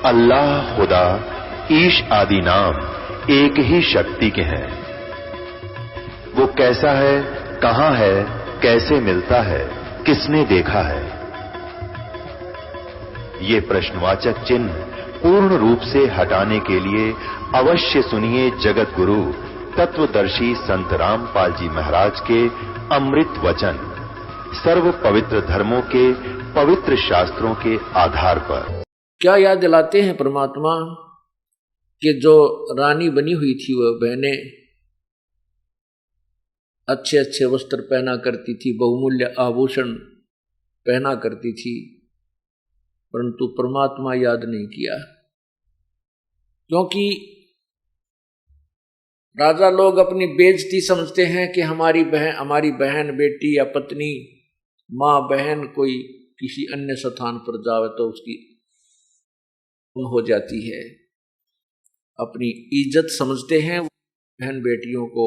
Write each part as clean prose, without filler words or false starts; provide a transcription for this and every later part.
अल्लाह, खुदा, ईश आदि नाम एक ही शक्ति के हैं। वो कैसा है, कहां है, कैसे मिलता है, किसने देखा है? ये प्रश्नवाचक चिन्ह पूर्ण रूप से हटाने के लिए अवश्य सुनिए जगत गुरु तत्वदर्शी संत रामपाल जी महाराज के अमृत वचन, सर्व पवित्र धर्मों के पवित्र शास्त्रों के आधार पर। क्या याद दिलाते हैं परमात्मा कि जो रानी बनी हुई थी वह बहनें अच्छे अच्छे वस्त्र पहना करती थी, बहुमूल्य आभूषण पहना करती थी, परंतु परमात्मा याद नहीं किया। क्योंकि राजा लोग अपनी बेइज्जती समझते हैं कि हमारी बहन बेटी या पत्नी, माँ बहन कोई किसी अन्य स्थान पर जावे तो उसकी हो जाती है। अपनी इज्जत समझते हैं बहन बेटियों को,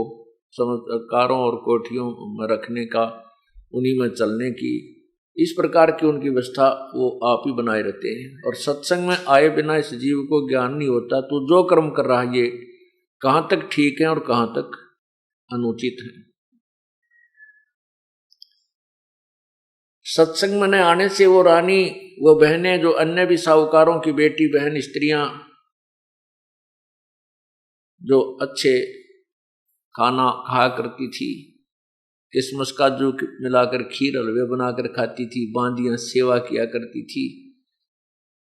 कारों और कोठियों में रखने का, उन्हीं में चलने की, इस प्रकार की उनकी व्यवस्था वो आप ही बनाए रहते हैं। और सत्संग में आए बिना इस जीव को ज्ञान नहीं होता तो जो कर्म कर रहा है ये कहाँ तक ठीक है और कहाँ तक अनुचित है। सत्संग में आने से वो रानी, वो बहनें जो अन्य भी साहूकारों की बेटी बहन स्त्रियां जो अच्छे खाना खाया करती थी, किसमस काजू मिलाकर खीर हलवे बनाकर खाती थी, बांदियां सेवा किया करती थी,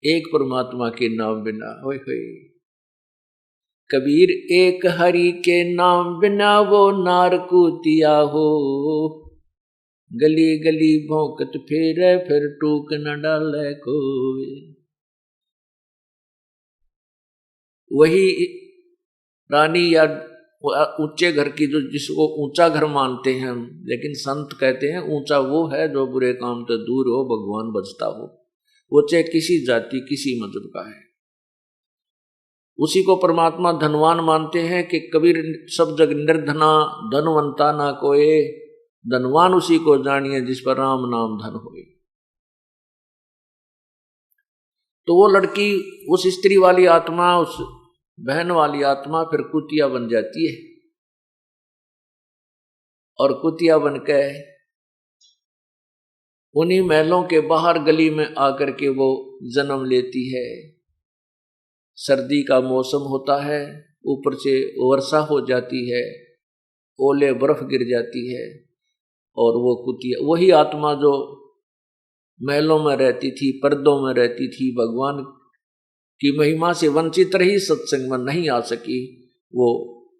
एक परमात्मा के नाम बिना। होय होय कबीर एक हरि के नाम बिना वो नार कूतिया हो, गली गली भौंकत फेरे फिर टूक न डाले कोई। वही रानी या ऊंचे घर की, जो जिसको ऊंचा घर मानते हैं हम, लेकिन संत कहते हैं ऊंचा वो है जो बुरे काम से दूर हो, भगवान बचता हो। वो चाहे किसी जाति किसी मजहब का है, उसी को परमात्मा धनवान मानते हैं कि कबीर सब जग निर्धना धनवंता ना कोई, धनवान उसी को जानिए जिस पर राम नाम धन होए। तो वो लड़की, उस स्त्री वाली आत्मा, उस बहन वाली आत्मा फिर कुतिया बन जाती है, और कुतिया बन के उन्हीं महलों के बाहर गली में आकर के वो जन्म लेती है। सर्दी का मौसम होता है, ऊपर से वर्षा हो जाती है, ओले बर्फ गिर जाती है, और वो कुतिया, वही आत्मा जो महलों में रहती थी, पर्दों में रहती थी, भगवान की महिमा से वंचित रही, सत्संग में नहीं आ सकी, वो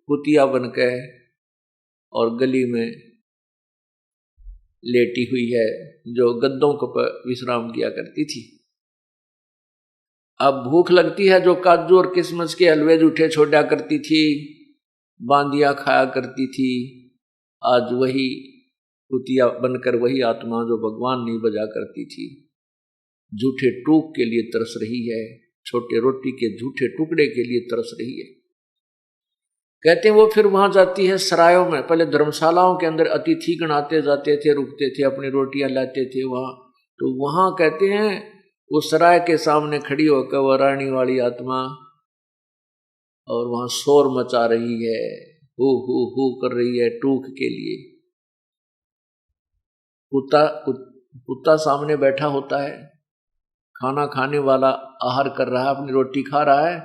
कुतिया बन के और गली में लेटी हुई है, जो गद्दों पर विश्राम किया करती थी। अब भूख लगती है, जो काजू और किशमिश के हलवे जूठे छोड़ा करती थी, बांदियां खाया करती थी, आज वही कुतिया बनकर वही आत्मा जो भगवान नहीं बजा करती थी, झूठे टूक के लिए तरस रही है, छोटे रोटी के झूठे टुकड़े के लिए तरस रही है। कहते हैं वो फिर वहां जाती है सरायों में, पहले धर्मशालाओं के अंदर अतिथि गण आते जाते थे, रुकते थे, अपनी रोटियां लाते थे वहां। तो वहां कहते हैं उस सराय के सामने खड़ी होकर वह रानी वाली आत्मा, और वहां शोर मचा रही है, हु कर रही है टूक के लिए। कुत्ता सामने बैठा होता है, खाना खाने वाला आहार कर रहा है, अपनी रोटी खा रहा है,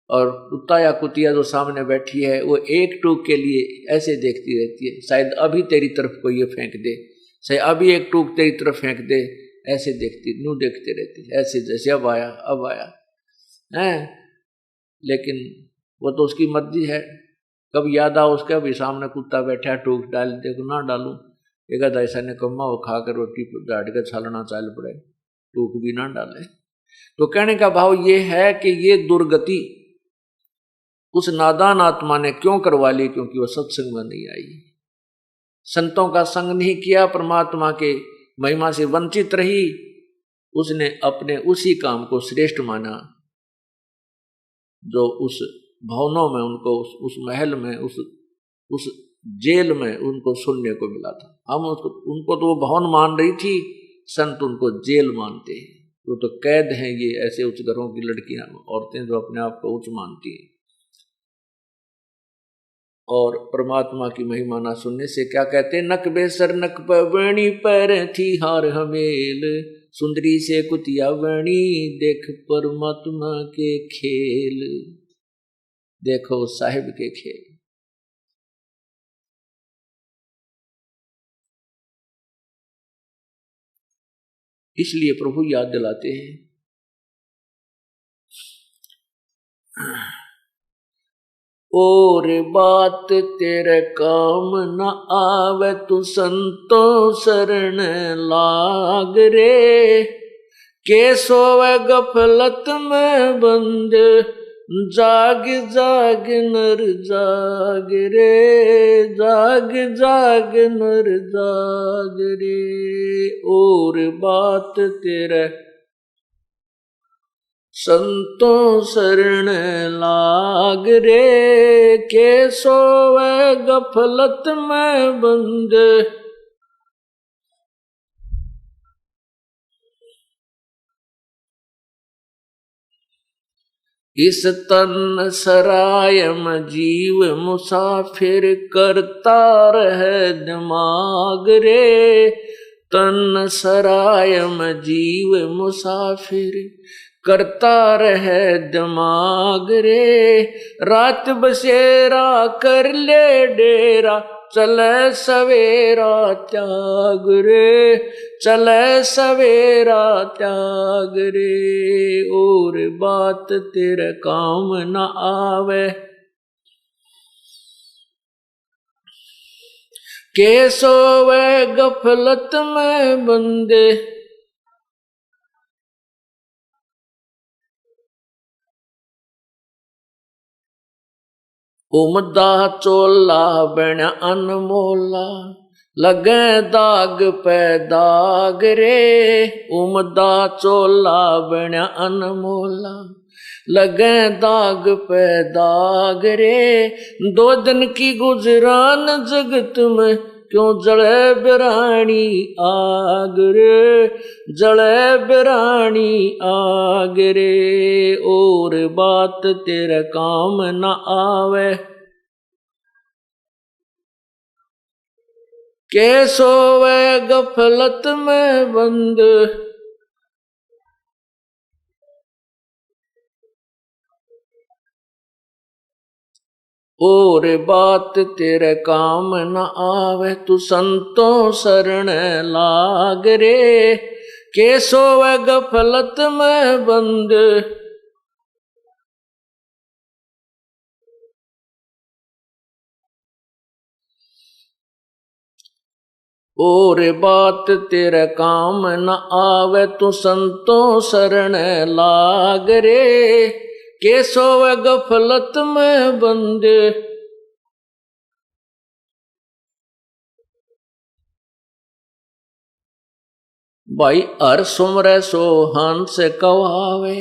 और कुत्ता या कुतिया जो सामने बैठी है वो एक टूक के लिए ऐसे देखती रहती है, शायद अभी तेरी तरफ कोई ये फेंक दे, शायद अभी एक टूक तेरी तरफ फेंक दे, ऐसे देखते रहती, ऐसे जैसे अब आया है। लेकिन वो तो उसकी मर्जी है, कब याद आ उसके, अभी सामने कुत्ता बैठा, टूक डाल दे ना डालूं, एक ऐसा ने कमा वो खाकर रोटी डाट कर छालना चाल पड़े, टूक भी ना डाले। तो कहने का भाव ये है कि ये दुर्गति उस नादान आत्मा ने क्यों करवा ली, क्योंकि वो सत्संग में नहीं आई, संतों का संग नहीं किया, परमात्मा के महिमा से वंचित रही, उसने अपने उसी काम को श्रेष्ठ माना जो उस भवनों में उनको, उस महल में, उस जेल में उनको सुनने को मिला था। हम उनको तो वो भवन मान रही थी, संत उनको जेल मानते हैं। तो कैद हैं ये ऐसे उच्च घरों की लड़कियां, औरतें जो अपने आप को उच्च मानती हैं। और परमात्मा की महिमा ना सुनने से क्या कहते, नक बेसर नक पवणी पर थी हार हमेल, सुंदरी से कुतिया वणी देख परमात्मा के खेल। देखो साहिब के खेल। इसलिए प्रभु याद दिलाते हैं, और बात तेरे काम न आवे तू संतों शरण लाग रे, के सोवे गफलत में बंद जाग जाग नर जाग रे, जाग जाग नर जाग रे। और बात तेरे संतों शरण लाग रे, के सोवे गफलत में बंद इस तन सराय में जीव मुसाफिर करता रहे दिमाग रे, तन सराय में जीव मुसाफिर करता रहे दिमाग रे, रात बसेरा कर ले डेरा चले सवेरा त्याग रे, चले सवेरा त्याग रे। और बात तेरे काम न आवे, के सोवे गफलत में बंदे उमदा चोला बन अनमोला, लगे दाग पे दाग रे, उमदा चोला बन अनमोला, लगे दाग पे दाग रे। दो दिन की गुजरान जगत में क्यों जले बिरानी आग रे, जले बिरानी आग रे। और बात तेरे काम न आवे, के सोवे गफलत में बंद और बात तेरे काम न आवे तू संतों शरण लाग रे, के सोवे गफलत में बंद और बात तेरे काम न आवे तू संतों शरण लाग रे, के सोवे गफलत में बंद भाई हर सुमरे सो हंस कवावे,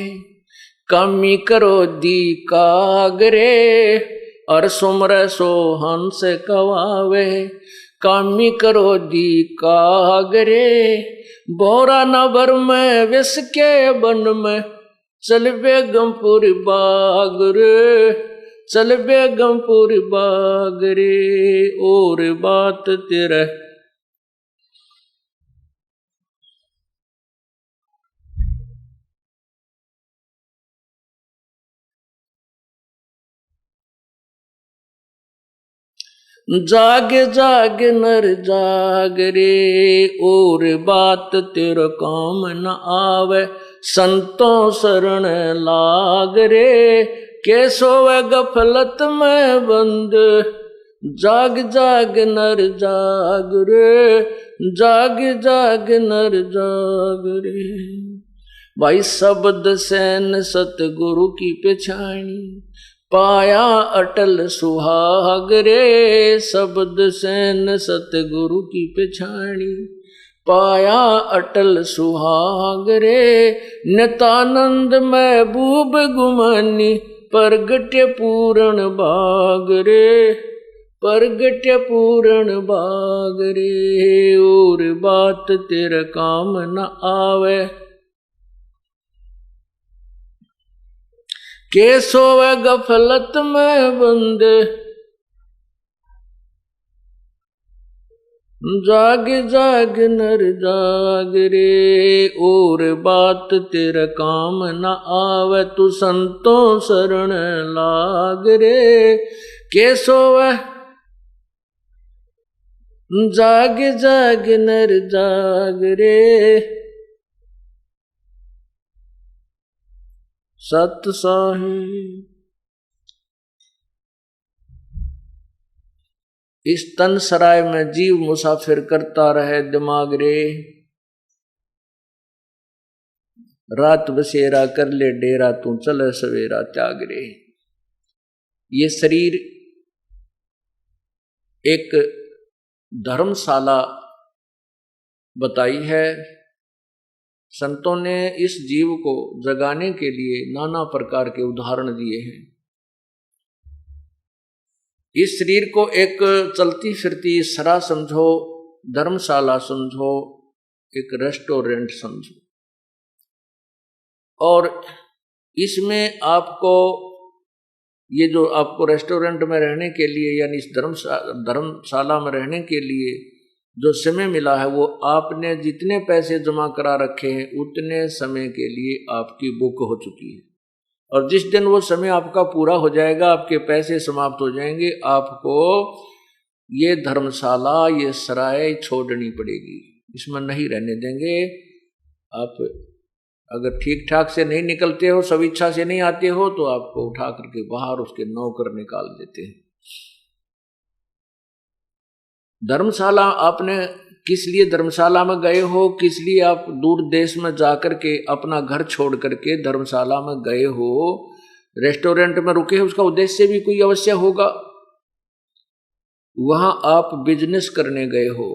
कमी करो दी कागरे। हर सुमरे सो हंस कवावे, कामी करो दी कागरे। बोरा नबर में विष के बन में चल बेगमपुर बाग रे, चल बेगमपुर बाग रे। और बात तेरा जाग जाग नर जाग रे। और बात तेरा काम न आवे, संतों शरण लाग रे। के सोवे गफलत में बंद, जाग जाग नर जाग रे, जाग जाग नर जाग रे। भाई शब्द सैन सतगुरु की पछाणी, पाया अटल सुहाग रे। शब्द सैन सतगुरु की पछाणी, पाया अटल सुहाग रे। नितानंद महबूब गुमानी, प्रगट्य पूर्ण बाग रे, प्रगट्य पूर्ण बाग रे। और बात तेरा काम न आवे, के सोवे गफलत में बंदे, जाग जाग नर जाग रे, और बात तेरे काम न आवे, तू संतों शरण लाग रे। के सोवे जाग जाग नर जाग रे, सत साहिब। इस तन सराय में जीव मुसाफिर करता रहे दिमाग रे, रात बसेरा कर ले डेरा, तू चले सवेरा त्याग रे। ये शरीर एक धर्मशाला बताई है। संतों ने इस जीव को जगाने के लिए नाना प्रकार के उदाहरण दिए हैं। इस शरीर को एक चलती फिरती सरा समझो, धर्मशाला समझो, एक रेस्टोरेंट समझो, और इसमें आपको ये जो आपको रेस्टोरेंट में रहने के लिए यानी इस धर्मशाला में रहने के लिए जो समय मिला है, वो आपने जितने पैसे जमा करा रखे हैं उतने समय के लिए आपकी बुक हो चुकी है। और जिस दिन वो समय आपका पूरा हो जाएगा, आपके पैसे समाप्त हो जाएंगे, आपको ये धर्मशाला, ये सराय छोड़नी पड़ेगी, इसमें नहीं रहने देंगे। आप अगर ठीक ठाक से नहीं निकलते हो, सब इच्छा से नहीं आते हो, तो आपको उठा करके बाहर उसके नौकर निकाल देते हैं। धर्मशाला आपने किस लिए धर्मशाला में गए हो, किस लिए आप दूर देश में जाकर के अपना घर छोड़ करके धर्मशाला में गए हो, रेस्टोरेंट में रुके हो, उसका उद्देश्य भी कोई अवश्य होगा। वहां आप बिजनेस करने गए हो,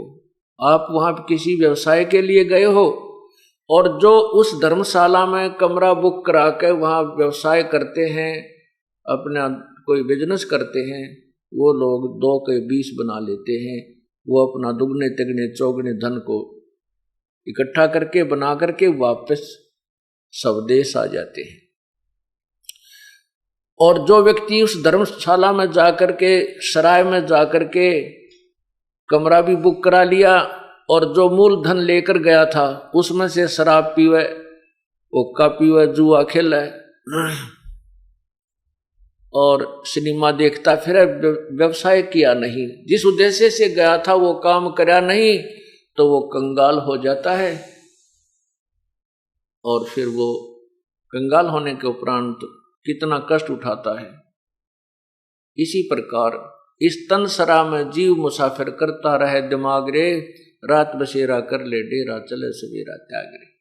आप वहां किसी व्यवसाय के लिए गए हो, और जो उस धर्मशाला में कमरा बुक करा के वहां व्यवसाय करते हैं, अपना कोई बिजनेस करते हैं, वो लोग 2 के 20 बना लेते हैं। वो अपना दुगने तिगने चौगने धन को इकट्ठा करके बना करके वापस स्वदेश आ जाते हैं। और जो व्यक्ति उस धर्मशाला में जाकर के, सराय में जाकर के कमरा भी बुक करा लिया और जो मूल धन लेकर गया था उसमें से शराब पीवे, हुक्का पीवे, जुआ खेले और सिनेमा देखता फिर, व्यवसाय किया नहीं, जिस उद्देश्य से गया था वो काम करा नहीं, तो वो कंगाल हो जाता है। और फिर वो कंगाल होने के उपरांत कितना कष्ट उठाता है। इसी प्रकार इस तन सरा में जीव मुसाफिर करता रहे दिमाग रे, रात बसेरा कर ले डेरा, चले सवेरा त्याग रे।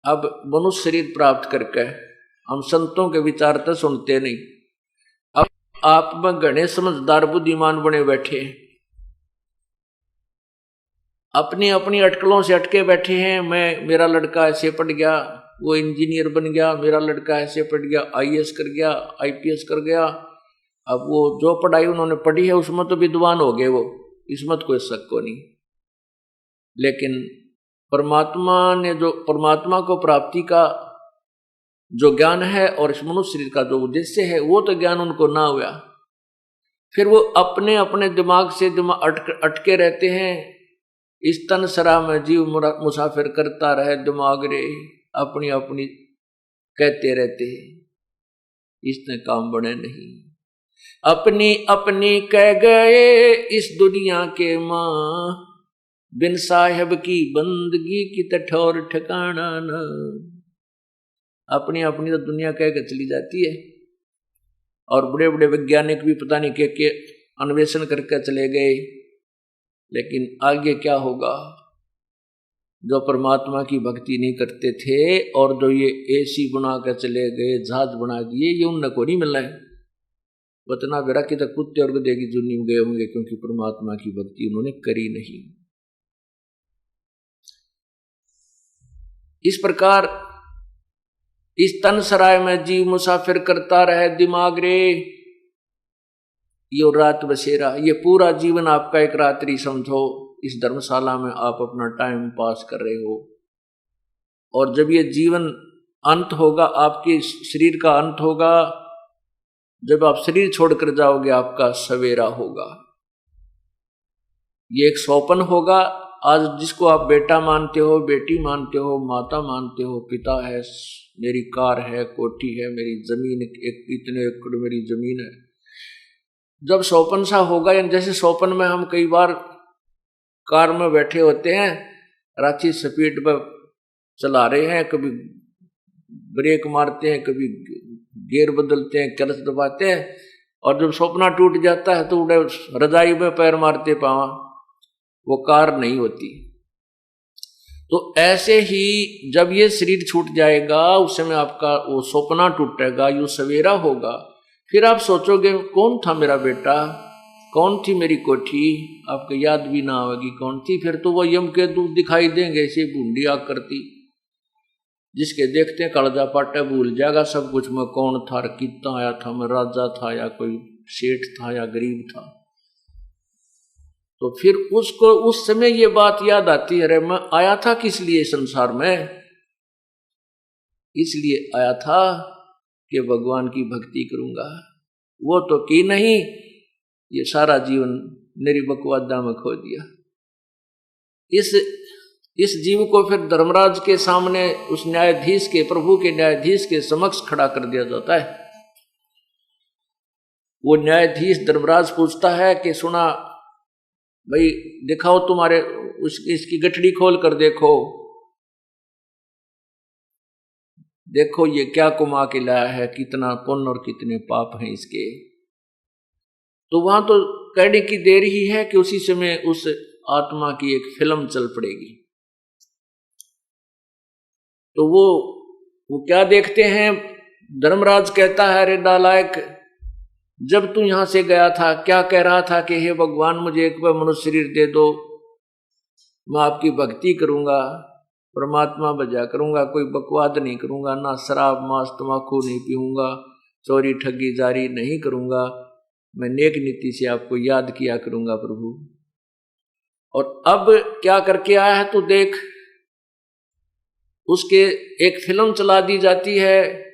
अब मनुष्य शरीर प्राप्त करके हम संतों के विचार तो सुनते नहीं। अब आप में घने समझदार बुद्धिमान बने बैठे, अपनी अपनी अटकलों से अटके बैठे हैं। मेरा लड़का ऐसे पढ़ गया, वो इंजीनियर बन गया, मेरा लड़का ऐसे पढ़ गया, IAS कर गया, IPS कर गया। अब वो जो पढ़ाई उन्होंने पढ़ी है उसमें तो विद्वान हो गए वो, इसमें तो कोई शक को नहीं। लेकिन परमात्मा ने जो परमात्मा को प्राप्ति का जो ज्ञान है और इस मनुष्य शरीर का जो उद्देश्य है, वो तो ज्ञान उनको ना हुआ। फिर वो अपने अपने दिमाग से अटके रहते हैं। इस तन सरा में जीव मुसाफिर करता रहे दिमाग रे, अपनी अपनी कहते रहते हैं, इसने काम बने नहीं। अपनी अपनी कह गए इस दुनिया के मां, बिन साहेब की बंदगी की ठौर ठिकाना न। अपनी अपनी तो दुनिया कह के चली जाती है, और बड़े बड़े वैज्ञानिक भी पता नहीं के अन्वेषण करके चले गए। लेकिन आगे क्या होगा? जो परमात्मा की भक्ति नहीं करते थे और जो ये AC बना कर चले गए, जहाज बना दिए, ये उन को नहीं मिलना है। वतना बेरा कि तक कुत्ते और गधे की जुनी में गए होंगे, क्योंकि परमात्मा की भक्ति उन्होंने करी नहीं। इस प्रकार इस तन सराय में जीव मुसाफिर करता रहे दिमाग रे, यो रात बसेरा, ये पूरा जीवन आपका एक रात्रि समझो। इस धर्मशाला में आप अपना टाइम पास कर रहे हो। और जब ये जीवन अंत होगा, आपके शरीर का अंत होगा, जब आप शरीर छोड़कर जाओगे आपका सवेरा होगा। ये एक स्वप्न होगा। आज जिसको आप बेटा मानते हो, बेटी मानते हो, माता मानते हो, पिता है, मेरी कार है, कोठी है, मेरी जमीन, इतने एकड़ मेरी जमीन है, जब स्वप्न सा होगा, या जैसे स्वप्न में हम कई बार कार में बैठे होते हैं, रांची स्पीड पर चला रहे हैं, कभी ब्रेक मारते हैं, कभी गियर बदलते हैं, क्लच दबाते हैं, और जब सपना टूट जाता है तो उड़े रजाई में पैर मारते पावा, वो कार नहीं होती। तो ऐसे ही जब ये शरीर छूट जाएगा, उस समय आपका वो सपना टूटेगा, यूं सवेरा होगा। फिर आप सोचोगे कौन था मेरा बेटा, कौन थी मेरी कोठी, आपको याद भी ना आएगी कौन थी। फिर तो वो यम के दूत दिखाई देंगे, ऐसे बूंदी आग करती, जिसके देखते हैं कालजा पाटा भूल जाएगा सब कुछ, मैं कौन था, कितना आया था, मैं राजा था या कोई सेठ था या गरीब था। तो फिर उसको उस समय ये बात याद आती है, अरे मैं आया था किस लिए संसार में, इसलिए आया था कि भगवान की भक्ति करूंगा। वो तो की नहीं, ये सारा जीवन मेरी बकवादा में खो दिया। इस जीव को फिर धर्मराज के सामने, उस न्यायाधीश के, प्रभु के न्यायाधीश के समक्ष खड़ा कर दिया जाता है। वो न्यायाधीश धर्मराज पूछता है कि सुना भाई, दिखाओ तुम्हारे इसकी गठड़ी खोल कर देखो, देखो ये क्या कुमा के लाया है, कितना पुण्य और कितने पाप हैं इसके। तो वहां तो कहने की देर ही है कि उसी समय उस आत्मा की एक फिल्म चल पड़ेगी। तो वो क्या देखते हैं, धर्मराज कहता है, अरे नालायक, जब तू यहां से गया था क्या कह रहा था कि हे भगवान मुझे एक बार मनुष्य शरीर दे दो, मैं आपकी भक्ति करूंगा, परमात्मा बजा करूंगा, कोई बकवाद नहीं करूंगा, ना शराब मांस तम्बाकू नहीं पीऊंगा, चोरी ठगी जारी नहीं करूंगा, मैं नेक नीति से आपको याद किया करूंगा प्रभु। और अब क्या करके आया है तू देख, उसके एक फिल्म चला दी जाती है,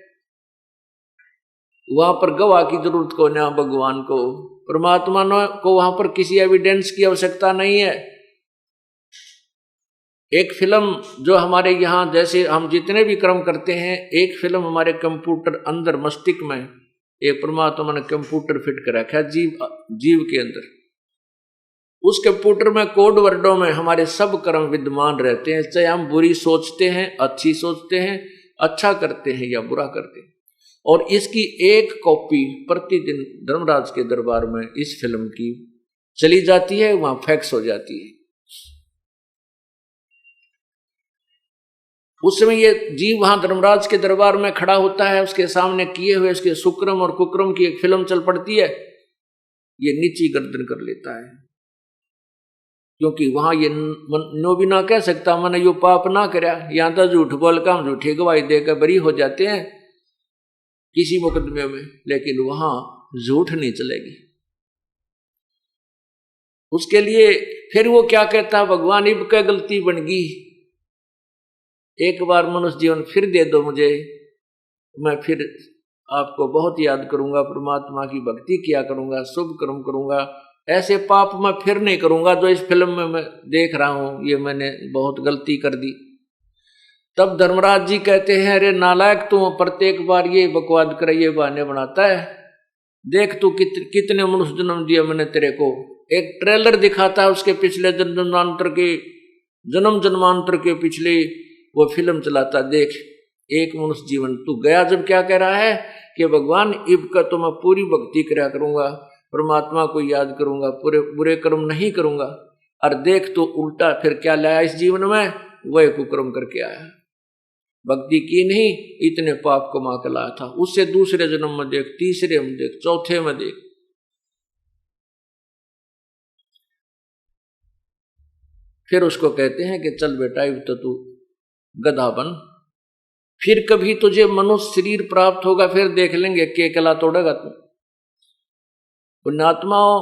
वहां पर गवाह की जरूरत को ना, भगवान को, परमात्मा को वहां पर किसी एविडेंस की आवश्यकता नहीं है। एक फिल्म जो हमारे यहाँ, जैसे हम जितने भी कर्म करते हैं, एक फिल्म हमारे कंप्यूटर अंदर मस्तिष्क में एक परमात्मा ने कंप्यूटर फिट कर रखा है जीव के अंदर। उस कंप्यूटर में कोड वर्डों में हमारे सब कर्म विद्यमान रहते हैं, चाहे हम बुरी सोचते हैं, अच्छी सोचते हैं, अच्छा करते हैं या बुरा करते हैं। और इसकी एक कॉपी प्रतिदिन धर्मराज के दरबार में इस फिल्म की चली जाती है, वहां फैक्स हो जाती है। उस समय ये जीव वहां धर्मराज के दरबार में खड़ा होता है, उसके सामने किए हुए उसके सुक्रम और कुक्रम की एक फिल्म चल पड़ती है। ये नीची गर्दन कर लेता है, क्योंकि वहां ये नो भी ना कह सकता मैंने यो पाप ना करया, यहां तो झूठ बोल कर हम झूठी गवाही देकर बरी हो जाते हैं किसी मुकदमे में, लेकिन वहां झूठ नहीं चलेगी। उसके लिए फिर वो क्या कहता, भगवान इब क्या गलती बन गई, एक बार मनुष्य जीवन फिर दे दो मुझे, मैं फिर आपको बहुत याद करूंगा, परमात्मा की भक्ति किया करूंगा, शुभ कर्म करूंगा, ऐसे पाप मैं फिर नहीं करूंगा जो इस फिल्म में मैं देख रहा हूं, ये मैंने बहुत गलती कर दी। तब धर्मराज जी कहते हैं, अरे नालायक, तू प्रत्येक बार ये बकवाद कर, ये बहाने बनाता है, देख तू कितने मनुष्य जन्म दिया मैंने तेरे को। एक ट्रेलर दिखाता है उसके पिछले जन्म जन्मांतर के पिछले, वो फिल्म चलाता, देख एक मनुष्य जीवन तू गया जब क्या कह रहा है कि भगवान इब का तो मैं पूरी भक्ति कराया करूंगा, परमात्मा को याद करूंगा, पूरे बुरे कर्म नहीं करूंगा, और देख तो उल्टा फिर क्या लाया इस जीवन में, वह कुकर्म करके आया, भक्ति की नहीं, इतने पाप कमा कर लाया था। उससे दूसरे जन्म में देख, तीसरे में देख, चौथे में देख। फिर उसको कहते हैं कि चल बेटा अब तो तू गधा बन, फिर कभी तुझे मनुष्य शरीर प्राप्त होगा, फिर देख लेंगे के कला तोड़ेगा तू। पुण्यात्माओं,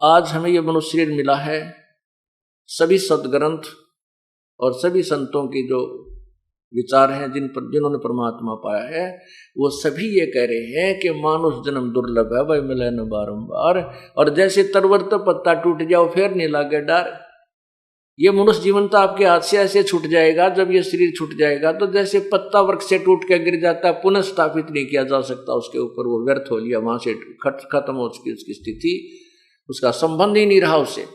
आज हमें यह मनुष्य शरीर मिला है, सभी सदग्रंथ और सभी संतों की जो विचार हैं जिन्होंने परमात्मा पाया है, वो सभी ये कह रहे हैं कि मानुष जन्म दुर्लभ है, भाई मिले न बारंबार। और जैसे तरवर तो पत्ता टूट जाओ फिर नहीं लागे डर। ये मनुष्य जीवन तो आपके हाथ से ऐसे छूट जाएगा, जब ये शरीर छूट जाएगा तो जैसे पत्ता वृक्ष से टूट के गिर जाता है, पुनः स्थापित नहीं किया जा सकता उसके ऊपर, वो व्यर्थ हो लिया, वहां से खत्म हो चुकी उसकी स्थिति, उसका संबंध ही नहीं रहा उससे।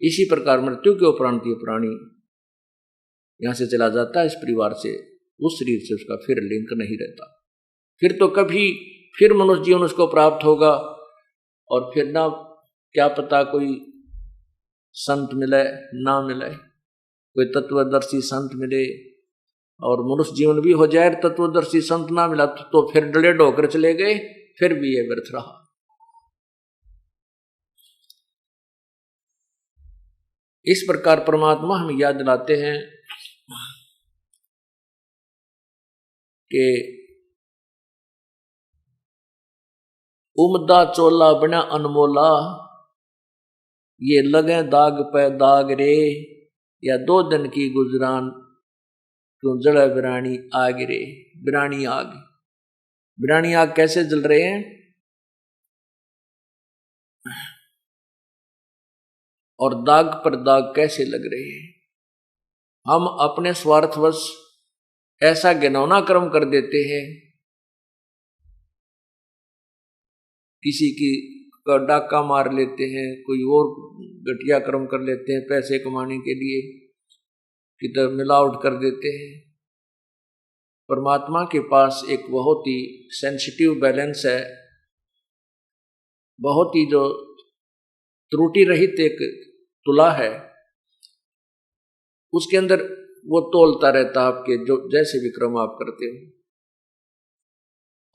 इसी प्रकार मृत्यु के उपरांत ये प्राणी यहां से चला जाता है, इस परिवार से, उस शरीर से उसका फिर लिंक नहीं रहता। फिर तो कभी फिर मनुष्य जीवन उसको प्राप्त होगा, और फिर ना क्या पता कोई संत मिले ना मिले, कोई तत्वदर्शी संत मिले, और मनुष्य जीवन भी हो जाए, तत्वदर्शी संत ना मिला तो फिर डले ढोकर चले गए, फिर भी ये व्यर्थ रहा। इस प्रकार परमात्मा हमें याद दिलाते हैं कि उमदा चोला बना अनमोला, ये लगे दाग पे दाग रे, या 2 दिन की गुजरान क्यों जले बिरानी आग रे। बिरानी आग, बिरानी आग कैसे जल रहे हैं, और दाग पर दाग कैसे लग रहे हैं। हम अपने स्वार्थवश ऐसा घिनौना कर्म कर देते हैं, किसी की का डाका मार लेते हैं, कोई और घटिया कर्म कर लेते हैं पैसे कमाने के लिए, किधर मिलावट कर देते हैं। परमात्मा के पास एक बहुत ही सेंसिटिव बैलेंस है, बहुत ही जो त्रुटि रहित एक तुला है, उसके अंदर वो तोलता रहता आपके जो जैसे भी कर्म आप करते हो,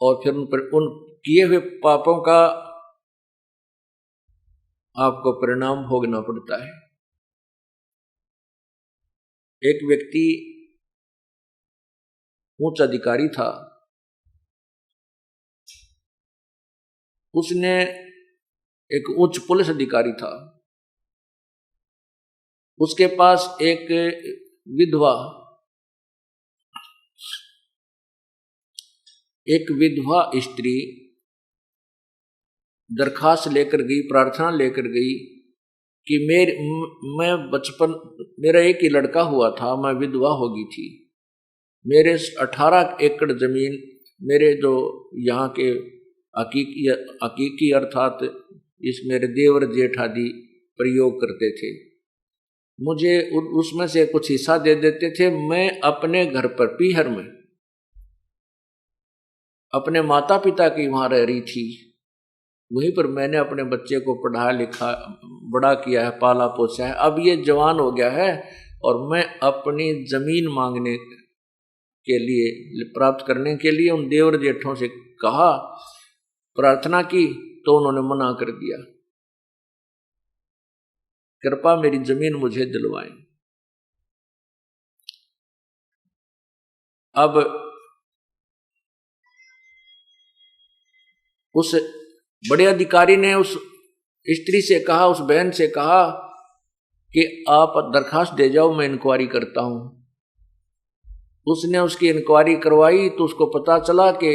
और फिर उन किए हुए पापों का आपको परिणाम भोगना पड़ता है। एक व्यक्ति उच्च अधिकारी था, उसने एक उच्च पुलिस अधिकारी था, उसके पास एक विधवा स्त्री दरखास्त लेकर गई, प्रार्थना लेकर गई कि मैं बचपन, मेरा एक ही लड़का हुआ था, मैं विधवा हो गई थी, मेरे 18 एकड़ जमीन मेरे जो यहाँ के हकीकी अर्थात इस मेरे देवर जेठ आदि प्रयोग करते थे, मुझे उसमें से कुछ हिस्सा दे देते थे। मैं अपने घर पर पीहर में अपने माता पिता की वहां रह रही थी, वहीं पर मैंने अपने बच्चे को पढ़ाया लिखा बड़ा किया है, पाला पोसा है। अब ये जवान हो गया है और मैं अपनी जमीन मांगने के लिए, प्राप्त करने के लिए उन देवर जेठों से कहा, प्रार्थना की तो उन्होंने मना कर दिया, कृपा मेरी जमीन मुझे दिलवाएं। अब उस बड़े अधिकारी ने उस स्त्री से कहा, उस बहन से कहा कि आप दरखास्त दे जाओ, मैं इंक्वायरी करता हूं। उसने उसकी इंक्वायरी करवाई तो उसको पता चला कि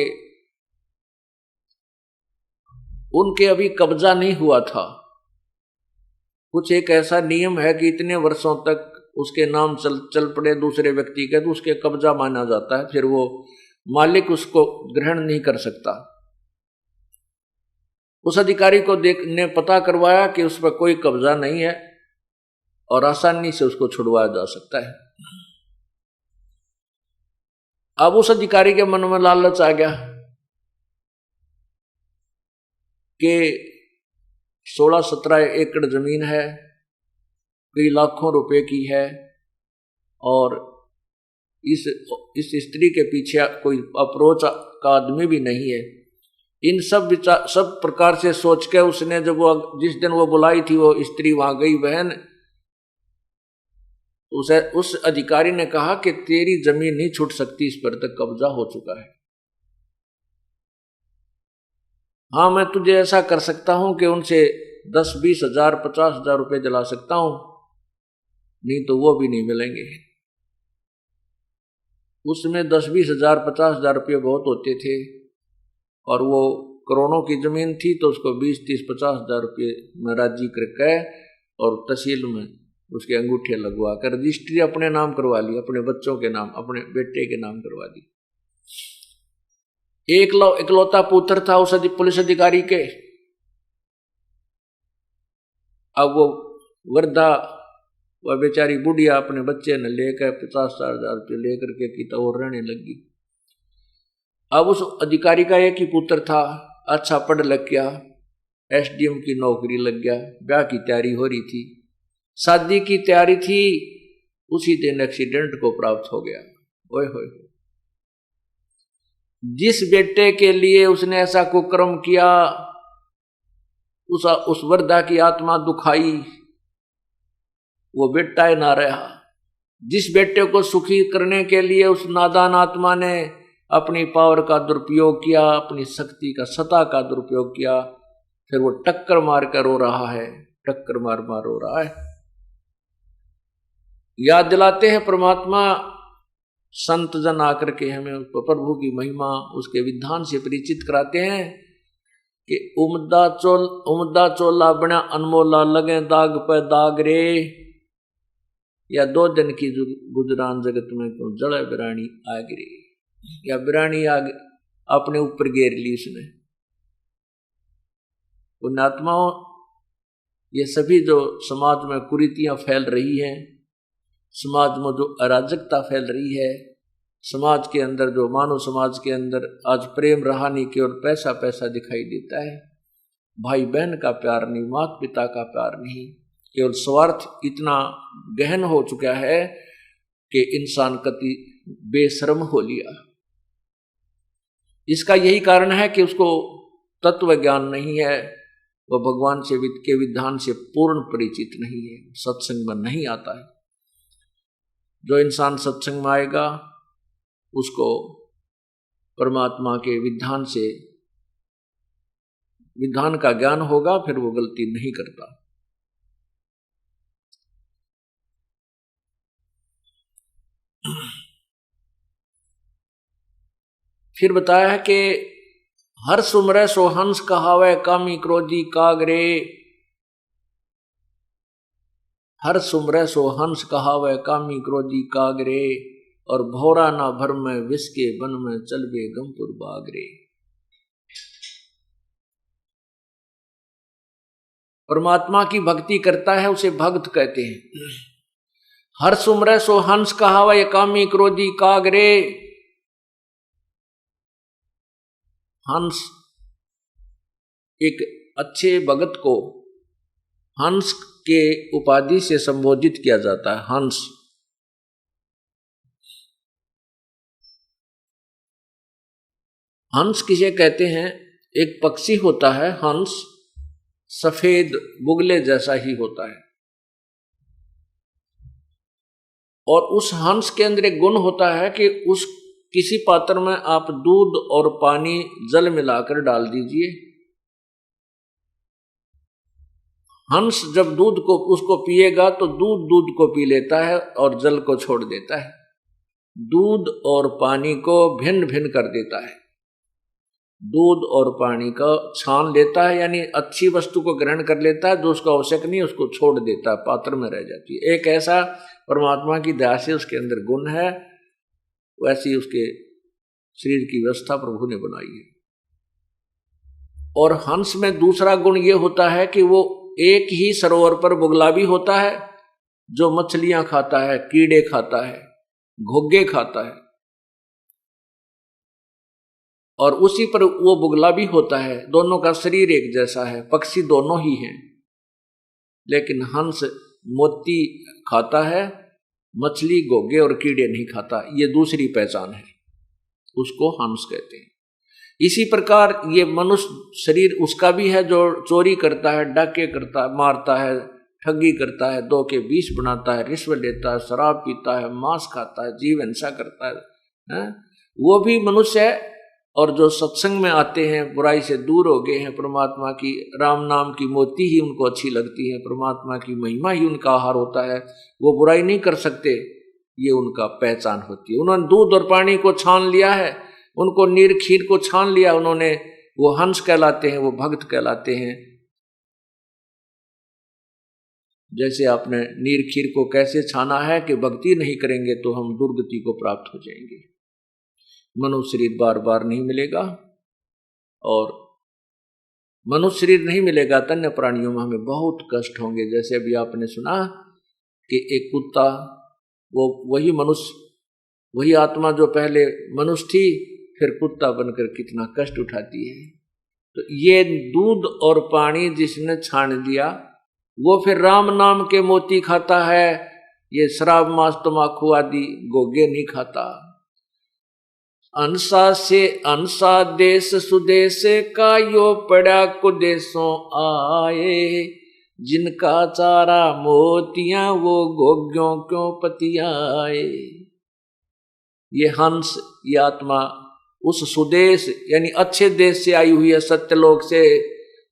उनके अभी कब्जा नहीं हुआ था। कुछ एक ऐसा नियम है कि इतने वर्षों तक उसके नाम चल पड़े दूसरे व्यक्ति के तो उसके कब्जा माना जाता है, फिर वो मालिक उसको ग्रहण नहीं कर सकता। उस अधिकारी को ने पता करवाया कि उस पर कोई कब्जा नहीं है और आसानी से उसको छुड़वाया जा सकता है। अब उस अधिकारी के मन में लालच आ गया कि 16-17 एकड़ जमीन है, कई लाखों रुपए की है, और इस स्त्री के पीछे कोई अप्रोच का आदमी भी नहीं है। इन सब प्रकार से सोच के उसने जब वो जिस दिन वो बुलाई थी वो स्त्री वहां गई बहन, उस अधिकारी ने कहा कि तेरी जमीन नहीं छूट सकती, इस पर तक कब्जा हो चुका है। हाँ, मैं तुझे ऐसा कर सकता हूं कि उनसे 10-20 हजार 50 हजार रुपये दिला सकता हूं, नहीं तो वो भी नहीं मिलेंगे। उसमें 10-20 हजार 50 हजार रुपये बहुत होते थे, और वो करोड़ों की जमीन थी तो उसको 20-30-50 हजार रुपये में राजी करके और तहसील में उसके अंगूठे लगवा कर रजिस्ट्री अपने नाम करवा ली, अपने बच्चों के नाम, अपने बेटे के नाम करवा दी। इकलौता पुत्र था उस पुलिस अधिकारी के। अब वो वृद्धा वह बेचारी बुढ़िया अपने बच्चे ने लेकर 50-60 हजार रुपये लेकर के की तो और रहने लगी। अब उस अधिकारी का एक ही पुत्र था, अच्छा पढ़ लग गया, एसडीएम की नौकरी लग गया, ब्याह की तैयारी हो रही थी, शादी की तैयारी थी, उसी दिन एक्सीडेंट को प्राप्त हो गया। ओए होए, जिस बेटे के लिए उसने ऐसा कुकर्म किया उस वृद्धा की आत्मा दुखाई, वो बेटा ही ना रहा। जिस बेटे को सुखी करने के लिए उस नादान आत्मा ने अपनी पावर का दुरुपयोग किया, अपनी शक्ति का सत्ता का दुरुपयोग किया, फिर वो टक्कर मार कर रो रहा है, टक्कर मार मार रो रहा है। याद दिलाते हैं परमात्मा, संत जन आकर के हमें प्रभु की महिमा उसके विधान से परिचित कराते हैं कि उमदा चोला बना अनमोला, लगे दाग पे दाग रे, या 2 दिन की गुजरान जगत में क्यों जड़े बिरानी आग रे, या बिरानी आग अपने ऊपर घेर ली उसने। पुण्यात्माओं, ये सभी जो समाज में कुरीतियां फैल रही हैं, समाज में जो अराजकता फैल रही है, समाज के अंदर जो मानव समाज के अंदर आज प्रेम रहा नहीं, केवल पैसा पैसा दिखाई देता है, भाई बहन का प्यार नहीं, माता पिता का प्यार नहीं, केवल स्वार्थ इतना गहन हो चुका है कि इंसान कति बेशर्म हो लिया। इसका यही कारण है कि उसको तत्व ज्ञान नहीं है, वह भगवान से के विधान से पूर्ण परिचित नहीं है, सत्संग में नहीं आता है। जो इंसान सत्संग में आएगा उसको परमात्मा के विधान से विधान का ज्ञान होगा, फिर वो गलती नहीं करता। फिर बताया है कि हर सुमरे सो हंस कहावे, कामी क्रोधी कागरे। हर सुमरे सो हंस कहावे, कामी क्रोधी कागरे, और भौरा ना भर में विष के बन में चलबे गमपुर बागरे। परमात्मा की भक्ति करता है उसे भक्त कहते हैं। हर सुमरे सो हंस कहावे, कामी क्रोधी कागरे। हंस, एक अच्छे भगत को हंस के उपाधि से संबोधित किया जाता है। हंस, हंस किसे कहते हैं? एक पक्षी होता है हंस, सफेद बुगले जैसा ही होता है, और उस हंस के अंदर एक गुण होता है कि उस किसी पात्र में आप दूध और पानी जल मिलाकर डाल दीजिए, हंस जब दूध को उसको पिएगा तो दूध को पी लेता है और जल को छोड़ देता है, दूध और पानी को भिन्न भिन्न कर देता है, दूध और पानी का छान लेता है, यानी अच्छी वस्तु को ग्रहण कर लेता है, जो उसको आवश्यक नहीं उसको छोड़ देता है, पात्र में रह जाती है। एक ऐसा परमात्मा की दया से उसके अंदर गुण है, वैसी उसके शरीर की व्यवस्था प्रभु ने बनाई है। और हंस में दूसरा गुण ये होता है कि वो एक ही सरोवर पर बुगला भी होता है, जो मछलियां खाता है, कीड़े खाता है, घोंघे खाता है, और उसी पर वो बुगला भी होता है। दोनों का शरीर एक जैसा है, पक्षी दोनों ही हैं, लेकिन हंस मोती खाता है, मछली घोंघे और कीड़े नहीं खाता। ये दूसरी पहचान है, उसको हंस कहते हैं। इसी प्रकार ये मनुष्य शरीर उसका भी है जो चोरी करता है, डाके करता है, मारता है, ठगी करता है, 2 के 20 बनाता है, रिश्वत लेता है, शराब पीता है, मांस खाता है, जीव हिंसा करता है, वो भी मनुष्य है। और जो सत्संग में आते हैं, बुराई से दूर हो गए हैं, परमात्मा की राम नाम की मोती ही उनको अच्छी लगती है, परमात्मा की महिमा ही उनका आहार होता है, वो बुराई नहीं कर सकते, ये उनका पहचान होती है। उन्होंने दूध और पानी को छान लिया है, उनको नीर खीर को छान लिया उन्होंने, वो हंस कहलाते हैं, वो भक्त कहलाते हैं। जैसे आपने नीर खीर को कैसे छाना है कि भक्ति नहीं करेंगे तो हम दुर्गति को प्राप्त हो जाएंगे। मनुष्य शरीर बार बार नहीं मिलेगा, और मनुष्य शरीर नहीं मिलेगा तो अन्य प्राणियों में हमें बहुत कष्ट होंगे। जैसे अभी आपने सुना कि एक कुत्ता, वो वही मनुष्य, वही आत्मा जो पहले मनुष्य थी फिर कुत्ता बनकर कितना कष्ट उठाती है। तो ये दूध और पानी जिसने छान दिया वो फिर राम नाम के मोती खाता है, ये शराब मांस तमाकू आदि गोगे नहीं खाता। अंसा से अंसा देश सुदेश का यो पड़ा कुदेशों आए, जिनका चारा मोतियां वो गोग्यों क्यों पतियाए। ये हंस, ये आत्मा उस सुदेश यानी अच्छे देश से आई हुई है, सत्यलोक से,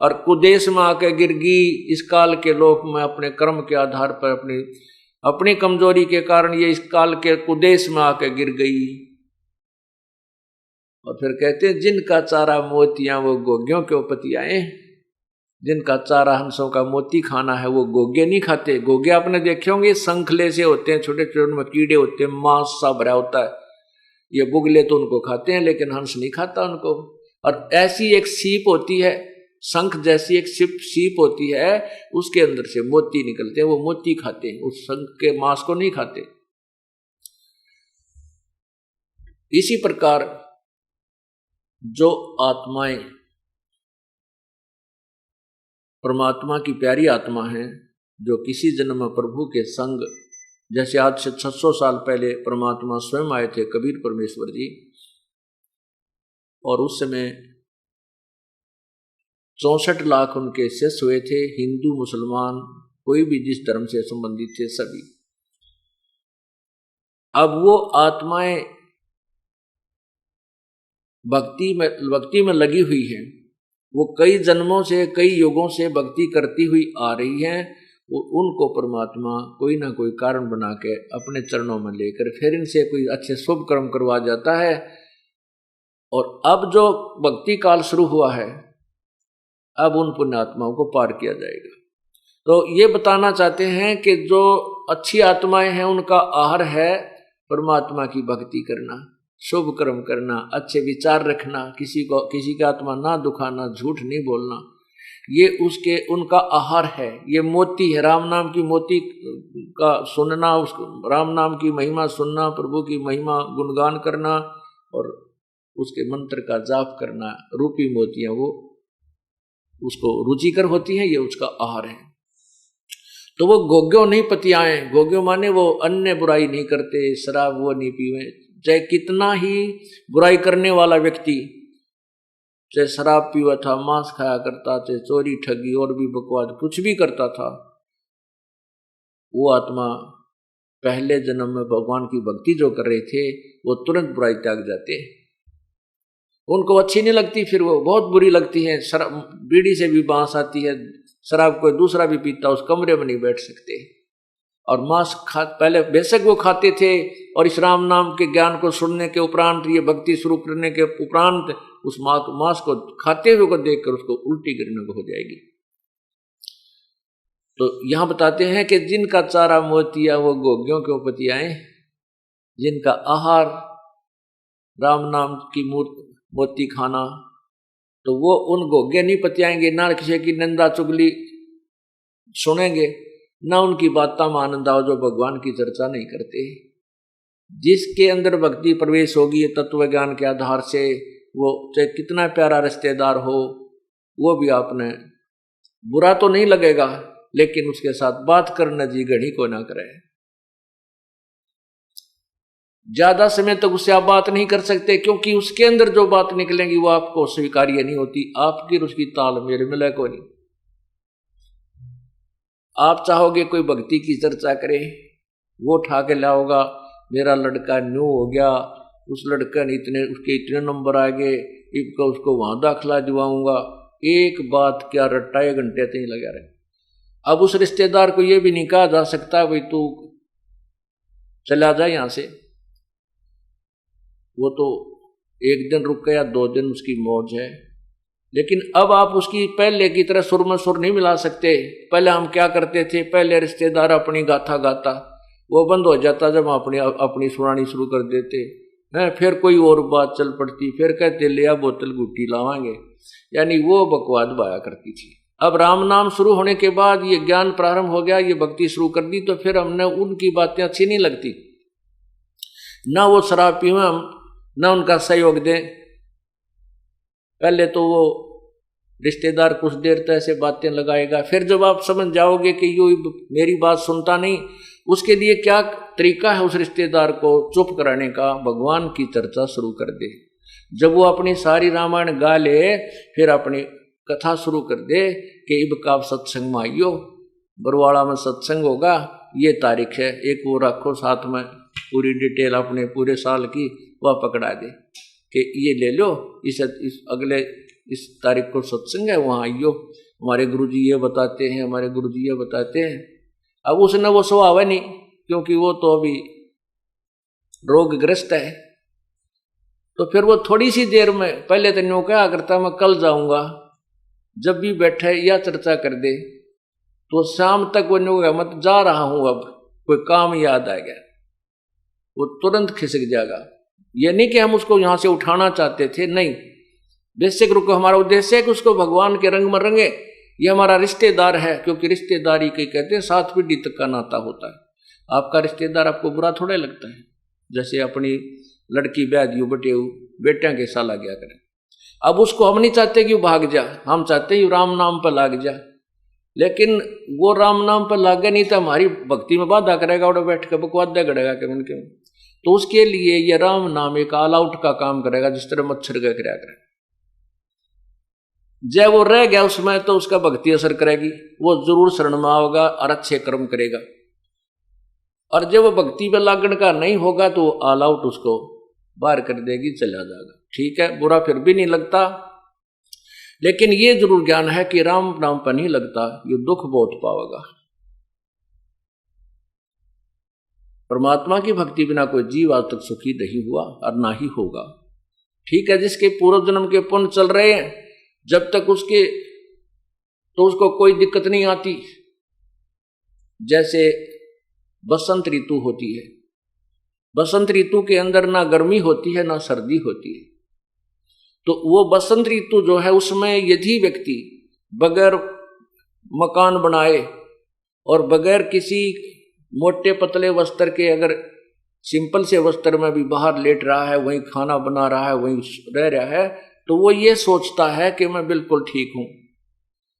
और कुदेश में आके गिर गई इस काल के लोक में अपने कर्म के आधार पर, अपनी कमजोरी के कारण ये इस काल के कुदेश में आके गिर गई। और फिर कहते हैं जिनका चारा मोतियां वो गोग्यों क्यों पतियाए। जिनका चारा हंसों का मोती खाना है वो गोगे नहीं खाते। गोगे आपने देखे होंगे शंखले से होते हैं, छोटे छोटे उनमें कीड़े होते हैं, मांस सा भरा होता है। ये बुगले तो उनको खाते हैं लेकिन हंस नहीं खाता उनको। और ऐसी एक सीप होती है, शंख जैसी एक सीप होती है, उसके अंदर से मोती निकलते हैं, वो मोती खाते हैं, उस शंख के मांस को नहीं खाते। इसी प्रकार जो आत्माएं परमात्मा की प्यारी आत्मा हैं, जो किसी जन्म में प्रभु के संग, जैसे आज से 600 साल पहले परमात्मा स्वयं आए थे कबीर परमेश्वर जी, और उस समय 64 लाख उनके शिष्य हुए थे, हिंदू मुसलमान कोई भी जिस धर्म से संबंधित थे सभी। अब वो आत्माएं भक्ति में लगी हुई हैं, वो कई जन्मों से कई युगों से भक्ति करती हुई आ रही हैं। वो उनको परमात्मा कोई ना कोई कारण बना के अपने चरणों में लेकर फिर इनसे कोई अच्छे शुभ कर्म करवा जाता है। और अब जो भक्ति काल शुरू हुआ है, अब उन पुण्यात्माओं को पार किया जाएगा। तो ये बताना चाहते हैं कि जो अच्छी आत्माएं हैं उनका आहार है परमात्मा की भक्ति करना, शुभ कर्म करना, अच्छे विचार रखना, किसी की आत्मा ना दुखाना, झूठ नहीं बोलना, ये उनका आहार है। ये मोती है, राम नाम की मोती का सुनना, राम नाम की महिमा सुनना, प्रभु की महिमा गुणगान करना और उसके मंत्र का जाप करना, रूपी मोतियां वो उसको रुचिकर होती हैं, ये उसका आहार है। तो वो गोग्यो नहीं पतियाए। गोग्यो माने वो अन्य बुराई नहीं करते, शराब वो नहीं पीवे। चाहे कितना ही बुराई करने वाला व्यक्ति, चाहे शराब पीवा था, मांस खाया करता, चाहे चोरी ठगी और भी बकवाद कुछ भी करता था, वो आत्मा पहले जन्म में भगवान की भक्ति जो कर रहे थे वो तुरंत बुराई त्याग जाते। उनको अच्छी नहीं लगती, फिर वो बहुत बुरी लगती है। शराब, बीड़ी से भी बांस आती है, शराब कोई दूसरा भी पीता, उस कमरे में नहीं बैठ सकते। और मांस पहले बेशक वो खाते थे, और इस राम नाम के ज्ञान को सुनने के उपरांत, ये भक्ति शुरू करने के उपरांत उस मांस को खाते हुए को देखकर उसको उल्टी गिरने को हो जाएगी। तो यहां बताते हैं कि जिनका चारा मोतिया वो गोग्यों के पतियाए, जिनका आहार राम नाम की मोती खाना, तो वो उन गोग्य नहीं पतियाएंगे, ना किसी की निंदा चुगली सुनेंगे, ना उनकी बातों में आनंद आओ जो भगवान की चर्चा नहीं करते। जिसके अंदर भक्ति प्रवेश होगी तत्व ज्ञान के आधार से, वो चाहे कितना प्यारा रिश्तेदार हो, वो भी आपने बुरा तो नहीं लगेगा, लेकिन उसके साथ बात करना जी घड़ी को ना करे। ज्यादा समय तक उससे आप बात नहीं कर सकते, क्योंकि उसके अंदर जो बात निकलेंगी वो आपको स्वीकार्य नहीं होती, आपकी और उसकी तालमेल मिले को नहीं। आप चाहोगे कोई भक्ति की चर्चा करे, वो उठा के लाओगा, मेरा लड़का न्यू हो गया, उस लड़का ने उसके इतने नंबर आ गए, उसको वहां दाखिला दिवाऊंगा। एक बात क्या रट्टा 1 घंटे तक लगा रहे। अब उस रिश्तेदार को ये भी नहीं कहा जा सकता भाई तू चला जाए यहां से। वो तो एक दिन रुक गया, 2 दिन उसकी मौज है, लेकिन अब आप उसकी पहले की तरह सुर में सुर नहीं मिला सकते। पहले हम क्या करते थे, पहले रिश्तेदार अपनी गाथा गाता, वो बंद हो जाता जब हम अपनी सुनानी शुरू कर देते हैं, फिर कोई और बात चल पड़ती, फिर कहते ले आ बोतल गुट्टी लावांगे, यानी वो बकवाद बाया करती थी। अब राम नाम शुरू होने के बाद ये ज्ञान प्रारंभ हो गया, ये भक्ति शुरू कर दी, तो फिर हमने उनकी बातें अच्छी नहीं लगती, ना वो शराब पीवें हम, ना उनका सहयोग दें। पहले तो वो रिश्तेदार कुछ देर तक ऐसे बातें लगाएगा, फिर जब आप समझ जाओगे कि यो मेरी बात सुनता नहीं, उसके लिए क्या तरीका है उस रिश्तेदार को चुप कराने का, भगवान की चर्चा शुरू कर दे। जब वो अपनी सारी रामायण गा ले, फिर अपनी कथा शुरू कर दे कि इब का सत्संग में आइयो, बरवाड़ा में सत्संग होगा, ये तारीख है, एक वो रखो साथ में पूरी डिटेल अपने पूरे साल की, वह पकड़ा दे कि ये ले लो, इस अगले इस तारीख को सत्संग है, वहाँ आइयो, हमारे गुरुजी ये बताते हैं, हमारे गुरुजी ये बताते हैं। अब उसने वो स्वभाव नहीं, क्योंकि वो तो अभी रोगग्रस्त है, तो फिर वो थोड़ी सी देर में, पहले तो न्यू क्या करता मैं कल जाऊंगा, जब भी बैठे या चर्चा कर दे तो शाम तक वो न्यू मैं तो जा रहा हूं, अब कोई काम याद आ गया, वो तुरंत खिसक जाएगा। ये नहीं कि हम उसको यहां से उठाना चाहते थे, नहीं, बेसिक रूप हमारा उद्देश्य है कि उसको भगवान के रंग में रंगे। ये हमारा रिश्तेदार है, क्योंकि रिश्तेदारी के कहते हैं 7 पीढ़ी तक का नाता होता है। आपका रिश्तेदार आपको बुरा थोड़ा लगता है, जैसे अपनी लड़की ब्याह दियो बटेऊ बेटियां के साला गया करें। अब उसको हम नहीं चाहते कि वो भाग जा, हम चाहते हैं राम नाम पर लाग जा, लेकिन वो राम नाम पर लागे नहीं तो हमारी भक्ति में बाधा करेगा, और बैठ के बकवादा करेगा के उनके। तो उसके लिए ये राम नाम एक ऑल आउट का काम करेगा, जिस तरह मच्छर का क्रिया करे। जब वो रह गया उसमें तो उसका भक्ति असर करेगी, वो जरूर शरण में आओगा और अच्छे कर्म करेगा। और जब वो भक्ति पे लागण का नहीं होगा तो ऑल आउट उसको बाहर कर देगी, चला जाएगा। ठीक है, बुरा फिर भी नहीं लगता, लेकिन ये जरूर ज्ञान है कि राम नाम पर नहीं लगता, ये दुख बहुत पाएगा। परमात्मा की भक्ति बिना कोई जीव आज तक सुखी नहीं हुआ और ना ही होगा। ठीक है, जिसके पूर्व जन्म के पुण्य चल रहे हैं, जब तक उसके तो उसको कोई दिक्कत नहीं आती। जैसे बसंत ऋतु होती है, बसंत ऋतु के अंदर ना गर्मी होती है ना सर्दी होती है, तो वो बसंत ऋतु जो है उसमें यदि व्यक्ति बगैर मकान बनाए और बगैर किसी मोटे पतले वस्त्र के, अगर सिंपल से वस्त्र में भी बाहर लेट रहा है, वहीं खाना बना रहा है, वहीं रह रहा है, तो वो ये सोचता है कि मैं बिल्कुल ठीक हूं।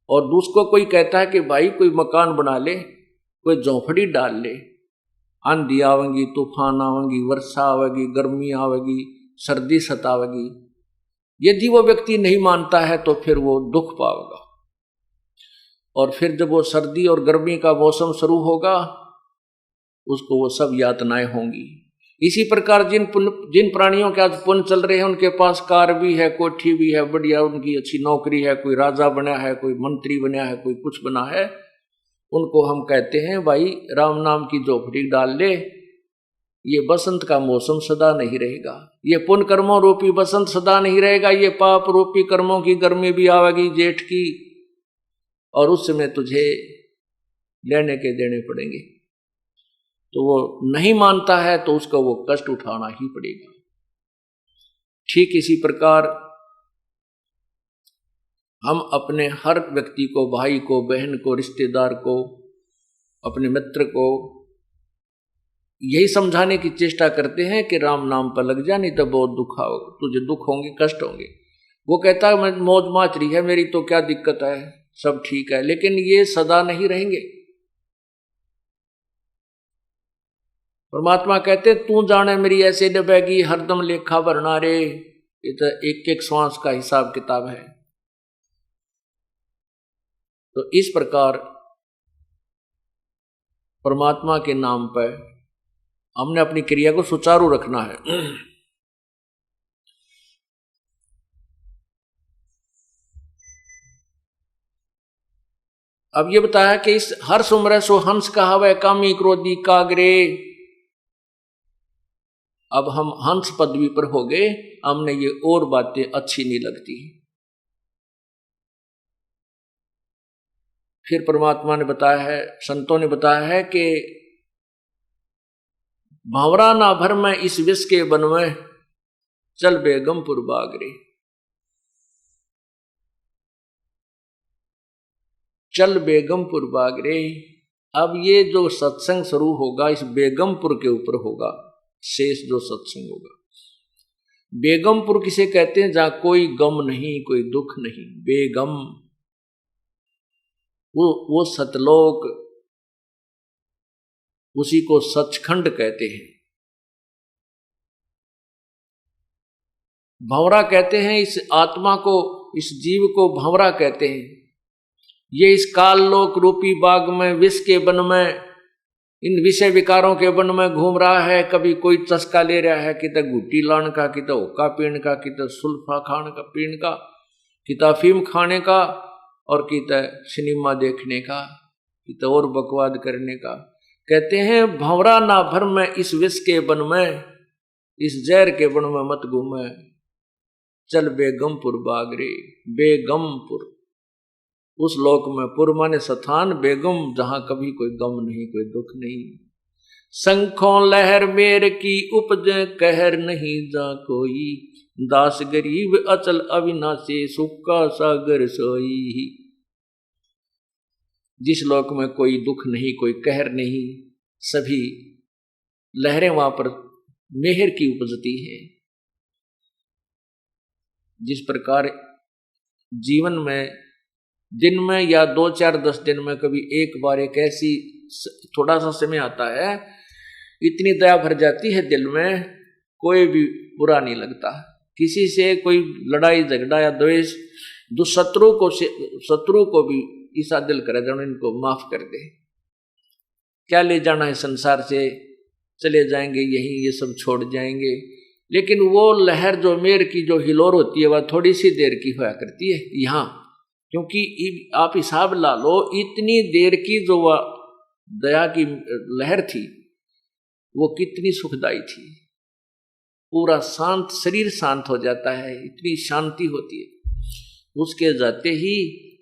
और दूसरों कोई कहता है कि भाई कोई मकान बना ले, कोई झोंपड़ी डाल ले, आंधी आवेगी, तूफान आवेगी, वर्षा आवेगी, गर्मी आवेगी, सर्दी सतावेगी। यदि वो व्यक्ति नहीं मानता है तो फिर वो दुख पाएगा, और फिर जब वो सर्दी और गर्मी का मौसम शुरू होगा उसको वो सब यातनाएं होंगी। इसी प्रकार जिन प्राणियों के आज पुण्य चल रहे हैं, उनके पास कार भी है, कोठी भी है, बढ़िया उनकी अच्छी नौकरी है, कोई राजा बना है, कोई मंत्री बना है, कोई कुछ बना है, उनको हम कहते हैं भाई राम नाम की झोपड़ी डाल ले, ये बसंत का मौसम सदा नहीं रहेगा, ये पुण्य कर्मों रूपी बसंत सदा नहीं रहेगा, ये पाप रूपी कर्मों की गर्मी भी आवेगी जेठ की, और उस समय तुझे लेने के देने पड़ेंगे। तो वो नहीं मानता है तो उसको वो कष्ट उठाना ही पड़ेगा। ठीक इसी प्रकार हम अपने हर व्यक्ति को, भाई को, बहन को, रिश्तेदार को, अपने मित्र को यही समझाने की चेष्टा करते हैं कि राम नाम पर लग जा, नहीं तो बहुत दुख आओगे, तुझे दुख होंगे, कष्ट होंगे। वो कहता है मैं मौज माच रही है मेरी, तो क्या दिक्कत है, सब ठीक है, लेकिन ये सदा नहीं रहेंगे। परमात्मा कहते तू जाने मेरी ऐसे डबेगी, हरदम लेखा भरना रे, ये तो एक एक श्वास का हिसाब किताब है। तो इस प्रकार परमात्मा के नाम पर हमने अपनी क्रिया को सुचारू रखना है। अब ये बताया कि इस हर सुमरे सो हंस कहावे, कामी क्रोधी कागरे, अब हम हंस पदवी पर हो गए, हमने ये और बातें अच्छी नहीं लगती। फिर परमात्मा ने बताया है, संतों ने बताया है कि भंवरा ना भर में इस विष के बन में, चल बेगमपुर बागरे। चल बेगमपुर बागरे। अब ये जो सत्संग शुरू होगा इस बेगमपुर के ऊपर होगा, शेष जो सत्संग होगा। बेगमपुर किसे कहते हैं? जहां कोई गम नहीं, कोई दुख नहीं, बेगम। वो सतलोक, उसी को सचखंड कहते हैं। भंवरा कहते हैं इस आत्मा को, इस जीव को भंवरा कहते हैं। ये इस काल लोक रूपी बाग में, विष के वन में, इन विषय विकारों के वन में घूम रहा है। कभी कोई चस्का ले रहा है, कितना गुट्टी लाने का, कितना हुक्का पीने का, कितना सुल्फा खाने का पीने का, कितना अफीम खाने का, और कितना सिनेमा देखने का, कितना और बकवाद करने का। कहते हैं भंवरा ना भर में इस विष के वन में, इस जहर के वन में मत घूमे, चल बेगमपुर बागरे। बेगमपुर उस लोक में, पुर माने स्थान, बेगम जहां कभी कोई गम नहीं, कोई दुख नहीं। शंखों लहर मेर की उपज, कहर नहीं जा कोई, दास गरीब अचल अविनाशी, सुख का सागर सोई। जिस लोक में कोई दुख नहीं, कोई कहर नहीं, सभी लहरें वहां पर मेहर की उपजती है। जिस प्रकार जीवन में दिन में या 2-4-10 दिन में कभी एक बार एक ऐसी थोड़ा सा समय आता है, इतनी दया भर जाती है दिल में, कोई भी बुरा नहीं लगता। किसी से कोई लड़ाई झगड़ा या द्वेष, शत्रु को भी ईसा दिल करे जाने इनको माफ कर दे। क्या ले जाना है संसार से, चले जाएंगे यहीं, ये सब छोड़ जाएंगे। लेकिन वो लहर जो मेर की जो हिलोर होती है वह थोड़ी सी देर की होया करती है यहाँ, क्योंकि आप हिसाब ला लो, इतनी देर की जो वह दया की लहर थी वो कितनी सुखदाई थी। पूरा शांत, शरीर शांत हो जाता है, इतनी शांति होती है। उसके जाते ही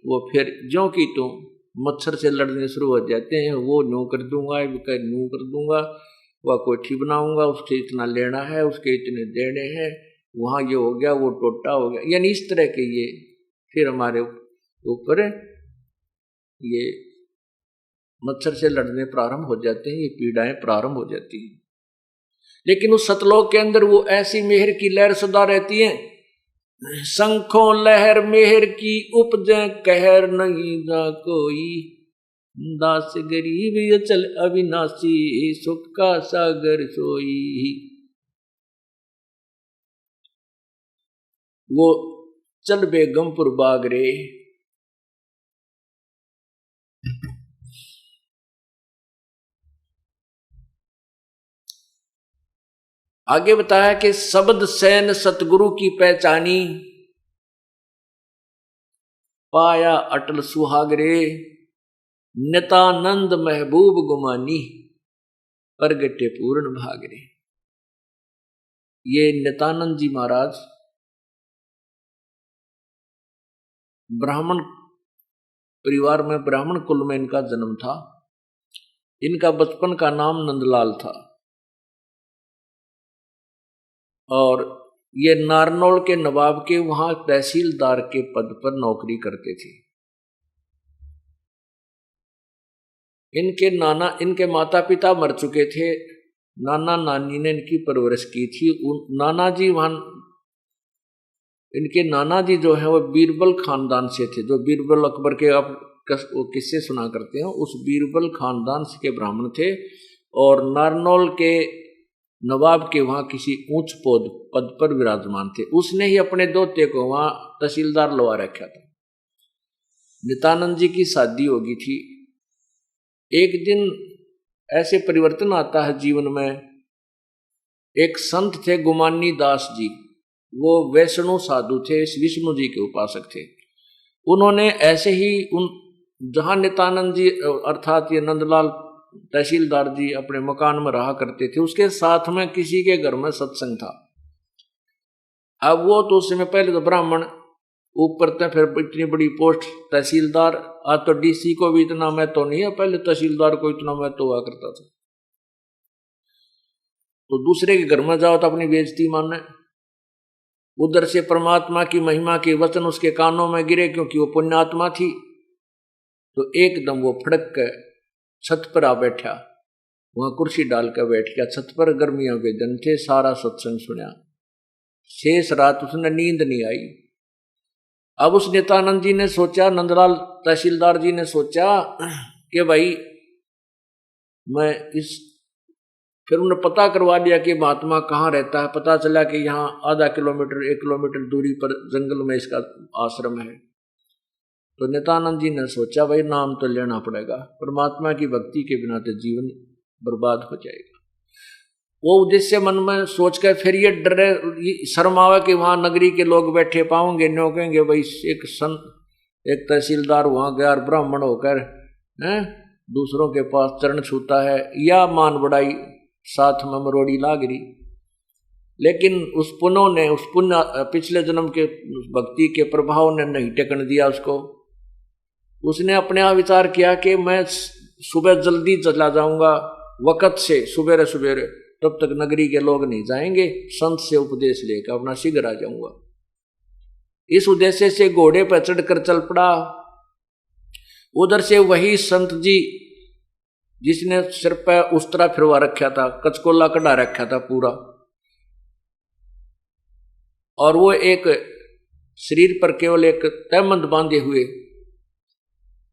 वो फिर ज्यों की तुम मच्छर से लड़ने शुरू हो जाते हैं। वो न्यू कर दूंगा, न्यू कर दूंगा, वह कोठी बनाऊंगा, उसके इतना लेना है, उसके इतने देने हैं, वहाँ ये हो गया, वो टोटा हो गया। यानी इस तरह के ये फिर हमारे ऊपर ये मच्छर से लड़ने प्रारंभ हो जाते हैं, ये पीड़ाएं प्रारंभ हो जाती हैं। लेकिन उस सतलोक के अंदर वो ऐसी मेहर की लहर सदा रहती है। शंखों लहर मेहर की उपजे, कहर नहीं जा कोई, दास गरीब अचल अविनाशी, सुख का सागर सोई। वो चल बेगमपुर बागरे। आगे बताया कि शब्द सैन सतगुरु की पहचानी, पाया अटल सुहागरे, नितानंद महबूब गुमानी, प्रगटे पूर्ण भागरे। ये नितानंद जी महाराज ब्राह्मण परिवार में, ब्राह्मण कुल में इनका जन्म था। इनका बचपन का नाम नंदलाल था और ये नारनौल के नवाब के वहां तहसीलदार के पद पर नौकरी करते थे। इनके माता पिता मर चुके थे। नाना नानी ने इनकी परवरिश की थी। नाना जी वहां, इनके नाना जी जो है वो बीरबल खानदान से थे, जो बीरबल अकबर के आप वो किस्से सुना करते हैं, उस बीरबल खानदान से के ब्राह्मण थे और नारनौल के नवाब के वहां किसी ऊंच पद पर विराजमान थे। उसने ही अपने दोते को वहां तहसीलदार लवा रखा था। नित्यानंद जी की शादी होगी थी। एक दिन ऐसे परिवर्तन आता है जीवन में। एक संत थे गुमानी दास जी, वो वैष्णव साधु थे, विष्णु जी के उपासक थे। उन्होंने ऐसे ही जहां नित्यानंद जी अर्थात ये नंदलाल तहसीलदार जी अपने मकान में रहा करते थे, उसके साथ में किसी के घर में सत्संग था। अब वो तो उस समय पहले तो ब्राह्मण, ऊपर तक फिर इतनी बड़ी पोस्ट तहसीलदार, आज तो डीसी को भी इतना महत्व नहीं है, पहले तहसीलदार को इतना महत्व हुआ करता था। तो दूसरे के घर में जाओ तो अपनी बेइज्जती मानना। उधर से परमात्मा की महिमा के वचन उसके कानों में गिरे, क्योंकि वो पुण्यात्मा थी। तो एकदम वो फड़क के छत पर आ बैठा, वहां कुर्सी डाल कर बैठ गया छत पर। गर्मियों के दिन थे, सारा सत्संग सुना। शेष रात उसने नींद नहीं आई। अब उस नित्यानंद जी ने सोचा, नंदलाल तहसीलदार जी ने सोचा कि भाई मैं फिर उन्होंने पता करवा लिया कि महात्मा कहाँ रहता है। पता चला कि यहाँ आधा किलोमीटर 1 किलोमीटर दूरी पर जंगल में इसका आश्रम है। तो नित्यानंद जी ने सोचा भाई नाम तो लेना पड़ेगा, परमात्मा की भक्ति के बिना तो जीवन बर्बाद हो जाएगा। वो उद्देश्य मन में सोच कर फिर ये डरे, शर्म आवे कि वहां नगरी के लोग बैठे पाओगे, न्यो कहेंगे भाई एक तहसीलदार वहां गया और ब्राह्मण होकर दूसरों के पास चरण छूता है, या मान बढ़ाई साथ में मरोड़ी लाग रही। लेकिन उस पुण्य पिछले जन्म के भक्ति के प्रभाव ने नहीं टेकन दिया उसको। उसने अपने आप विचार किया कि मैं सुबह जल्दी चला जाऊंगा वक़्त से, सुबेरे सुबेरे, तब तक नगरी के लोग नहीं जाएंगे, संत से उपदेश लेकर अपना शीघ्र आ जाऊंगा। इस उद्देश्य से घोड़े पर चढ़कर चल पड़ा। उधर से वही संत जी जिसने सिर पर उस्तरा फिरवा रखा था, कचकोला कढ़ा रखा था पूरा, और वो एक शरीर पर केवल एक तहमंद बांधे हुए,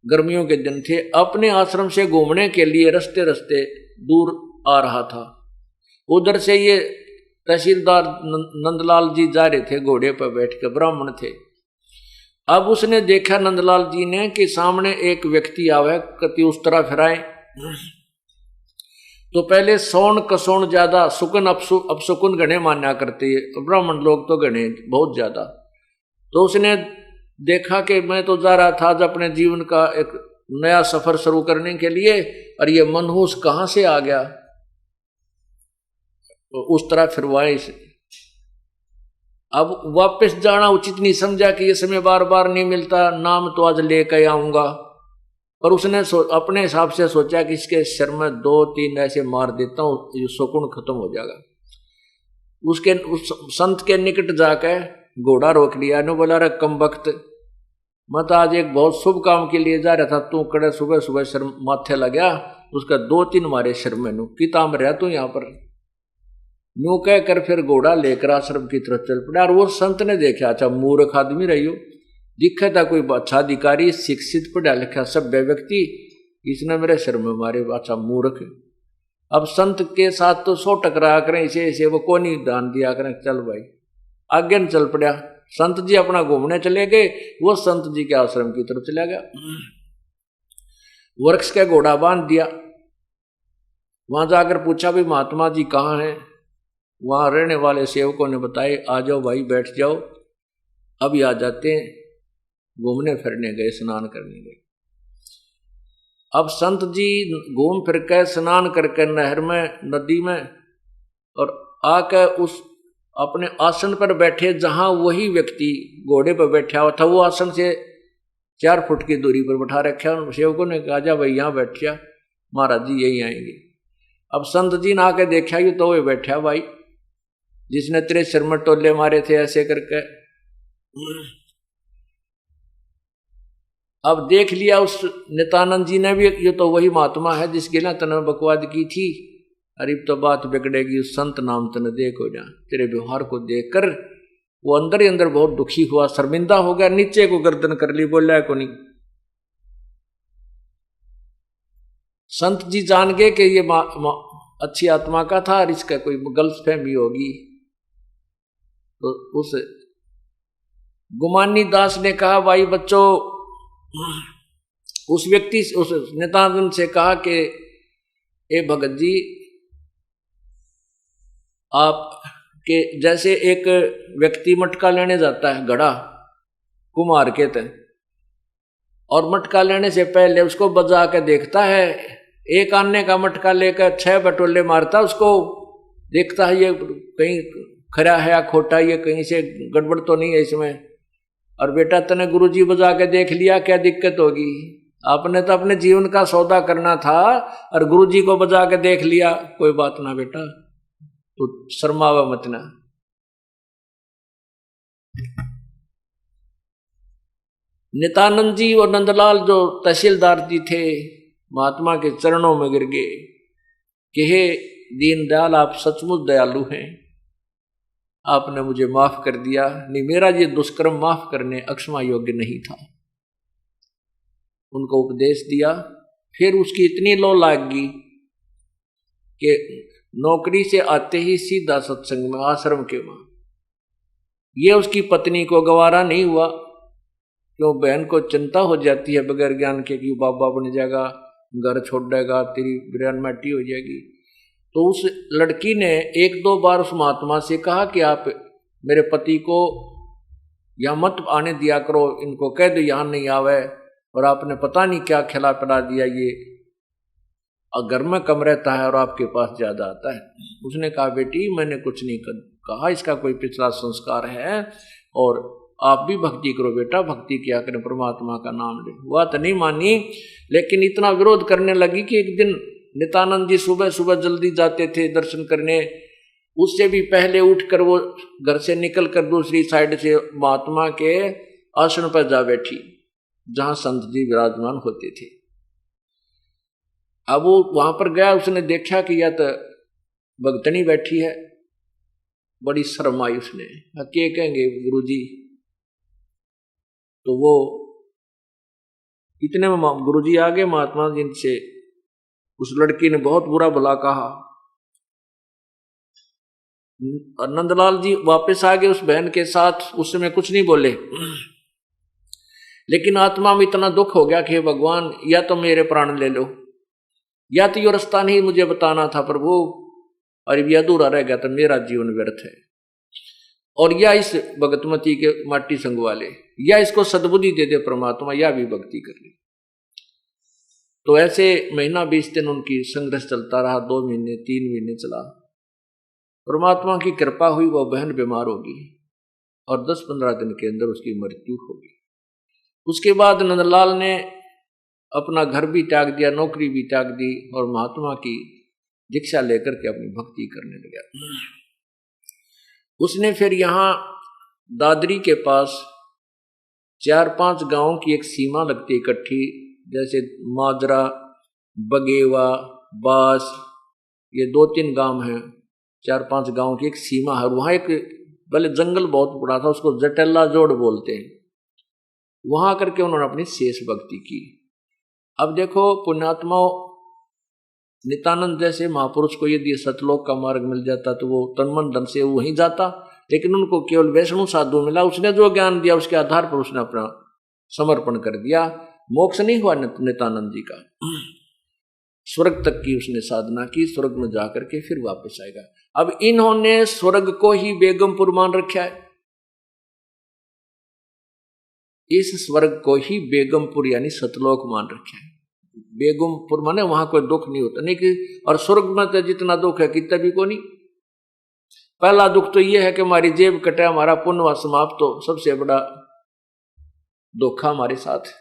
गर्मियों के दिन थे, अपने आश्रम से घूमने के लिए रस्ते रस्ते दूर आ रहा था। उधर से ये तहसीलदार नंदलाल जी जा रहे थे घोड़े पर बैठ कर, ब्राह्मण थे। अब उसने देखा नंदलाल जी ने कि सामने एक व्यक्ति आवे, कति उस तरह फिराए। तो पहले सौन कसौन ज्यादा, सुकन अपसुकुन गणे मान्या करते हैं ब्राह्मण लोग, तो गणे बहुत ज्यादा। तो उसने देखा कि मैं तो जा रहा था आज अपने जीवन का एक नया सफर शुरू करने के लिए, और ये मनहूस कहां से आ गया। तो उस तरह फिरवाए इसे। अब वापस जाना उचित नहीं समझा कि ये समय बार बार नहीं मिलता, नाम तो आज लेकर आऊंगा। पर उसने अपने हिसाब से सोचा कि इसके सिर में 2-3 ऐसे मार देता हूं, ये सुकून खत्म हो जाएगा। उस संत के निकट जाकर घोड़ा रोक लिया। ने बोला रे कम वक्त, मैं तो आज एक बहुत शुभ काम के लिए जा रहा था, तू कड़े सुबह सुबह सिर माथे लगा, उसका 2-3 मारे सिर में, नू की ताम रहा तू यहाँ पर। यूं कह कर फिर घोड़ा लेकर आश्रम की तरफ चल पड़ा। और वो संत ने देखा, अच्छा मूर्ख आदमी रही हो, दिखा था कोई अच्छा अधिकारी, शिक्षित, पढ़ा लिखा सभ्य व्यक्ति, इसने मेरे सिर में मारे, अच्छा मूर्ख। अब संत के साथ तो 100 टकराया करें, इसे वो को नहीं दान दिया करें, चल भाई आगे न चल पड़ा। संत जी अपना घूमने चले गए, वो संत जी के आश्रम की तरफ चला गया। वृक्ष का घोड़ा बांध दिया। वहां जाकर पूछा भी महात्मा जी कहाँ हैं। वहां रहने वाले सेवकों ने बताए, आ जाओ भाई बैठ जाओ, अभी आ जाते हैं। घूमने फिरने गए, स्नान करने गए। अब संत जी घूम फिर कर स्नान करके नहर में, नदी में, और आकर उस अपने आसन पर बैठे जहां वही व्यक्ति घोड़े पर बैठा हुआ था, वो आसन से 4 फुट की दूरी पर बैठा रखा। सेवकों ने कहा, जा भाई यहाँ बैठ जा, महाराज जी यही आएंगे। अब संत जी ने आके देखा कि तो वो बैठा भाई जिसने तेरे सिर में टोले मारे थे ऐसे करके। अब देख लिया उस नित्यानंद जी ने भी, ये तो वही महात्मा है जिसके लिए तने बकवाद की थी। अरे तो बात बिगड़ेगी, उस संत नाम तने देखो जा। तेरे व्यवहार को देखकर वो अंदर ही अंदर बहुत दुखी हुआ, शर्मिंदा हो गया, नीचे को गर्दन कर ली, बोला को नहीं। संत जी जान गए कि ये अच्छी आत्मा का था और इसका कोई गलतफहमी होगी। तो उस गुमानी दास ने कहा, भाई बच्चों, उस व्यक्ति, उस नित्यानंद से कहा कि ए भगत जी, आप के जैसे एक व्यक्ति मटका लेने जाता है, घड़ा कुम्हार के थे, और मटका लेने से पहले उसको बजा के देखता है एक आने का मटका लेकर 6 बटोले मारता, उसको देखता है ये कहीं खरा है या खोटा, ये कहीं से गड़बड़ तो नहीं है इसमें। और बेटा तने गुरुजी बजा के देख लिया, क्या दिक्कत होगी? आपने तो अपने जीवन का सौदा करना था और गुरुजी को बजा के देख लिया, कोई बात ना बेटा, तो शर्मावा मत ना। नित्यानंद जी और नंदलाल जो तहसीलदार जी थे, महात्मा के चरणों में गिर गए कि हे दीनदयाल, आप सचमुच दयालु हैं, आपने मुझे माफ कर दिया। नहीं, मेरा ये दुष्कर्म माफ करने अक्षमा योग्य नहीं था। उनको उपदेश दिया। फिर उसकी इतनी लो लाग गई कि नौकरी से आते ही सीधा सत्संग में, आश्रम के वहां। ये उसकी पत्नी को गवारा नहीं हुआ, क्यों बहन को चिंता हो जाती है बगैर ज्ञान के कि बाबा बन जाएगा, घर छोड़ देगा, तेरी बिरयान माटी हो जाएगी। तो उस लड़की ने 1-2 बार उस महात्मा से कहा कि आप मेरे पति को यहाँ मत आने दिया करो, इनको कह दो यहाँ नहीं आवे, और आपने पता नहीं क्या खिला पिला दिया, ये घर में कम रहता है और आपके पास ज्यादा आता है। उसने कहा बेटी मैंने कुछ नहीं कहा, इसका कोई पिछला संस्कार है, और आप भी भक्ति करो बेटा, भक्ति किया करें, परमात्मा का नाम ले। वह तो नहीं मानी, लेकिन इतना विरोध करने लगी कि एक दिन नित्यानंद जी सुबह सुबह जल्दी जाते थे दर्शन करने, उससे भी पहले उठकर वो घर से निकल कर दूसरी साइड से महात्मा के आसन पर जा बैठी जहां संत जी विराजमान होते थे। अब वो वहां पर गया, उसने देखा कि यह तो भगतनी बैठी है, बड़ी शर्म आई उसने, क्या कहेंगे गुरुजी। तो वो इतने में गुरुजी आ गए महात्मा जी से। उस लड़की ने बहुत बुरा भला कहा। नंदलाल जी वापस आ गए उस बहन के साथ, उस समय कुछ नहीं बोले, लेकिन आत्मा में इतना दुख हो गया कि भगवान या तो मेरे प्राण ले लो, या तो ये रास्ता नहीं मुझे बताना था प्रभु, और ये अधूरा रह गया तो मेरा जीवन व्यर्थ है। और या इस भगतमती के माटी संग वाले, या इसको सद्बुद्धि दे दे परमात्मा, या भी भक्ति कर ले। तो ऐसे महीना 20 दिन उनकी संघर्ष चलता रहा, 2 महीने 3 महीने चला। परमात्मा की कृपा हुई, वो बहन बीमार होगी और 10-15 दिन के अंदर उसकी मृत्यु होगी। उसके बाद नंदलाल ने अपना घर भी त्याग दिया, नौकरी भी त्याग दी, और महात्मा की दीक्षा लेकर के अपनी भक्ति करने लगा। उसने फिर यहाँ दादरी के पास 4-5 गांवों की एक सीमा लगती इकट्ठी, जैसे माजरा, बगेवा, बास, ये 2-3 गांव हैं, 4-5 गांव की एक सीमा है। वहाँ एक पहले जंगल बहुत बड़ा था, उसको जटेला जोड़ बोलते हैं। वहां करके उन्होंने अपनी शेष भक्ति की। अब देखो पुण्यात्मा नित्यानंद जैसे महापुरुष को यदि सतलोक का मार्ग मिल जाता तो वो तन मन धन से वहीं जाता, लेकिन उनको केवल वैष्णव साधु मिला, उसने जो ज्ञान दिया उसके आधार पर उसने अपना समर्पण कर दिया। मोक्ष नहीं हुआ नित्यानंद जी का, स्वर्ग तक की उसने साधना की, स्वर्ग में जाकर के फिर वापस आएगा। अब इन्होंने स्वर्ग को ही बेगमपुर मान रखा है, इस स्वर्ग को ही बेगमपुर यानी सतलोक मान रखा है। बेगमपुर माने वहां कोई दुख नहीं होता, नहीं कि और स्वर्ग में तो जितना दुख है कितना भी को नहीं। पहला दुख तो यह है कि हमारी जेब कटे, हमारा पुण्य समाप्त हो, सबसे बड़ा धोखा हमारे साथ।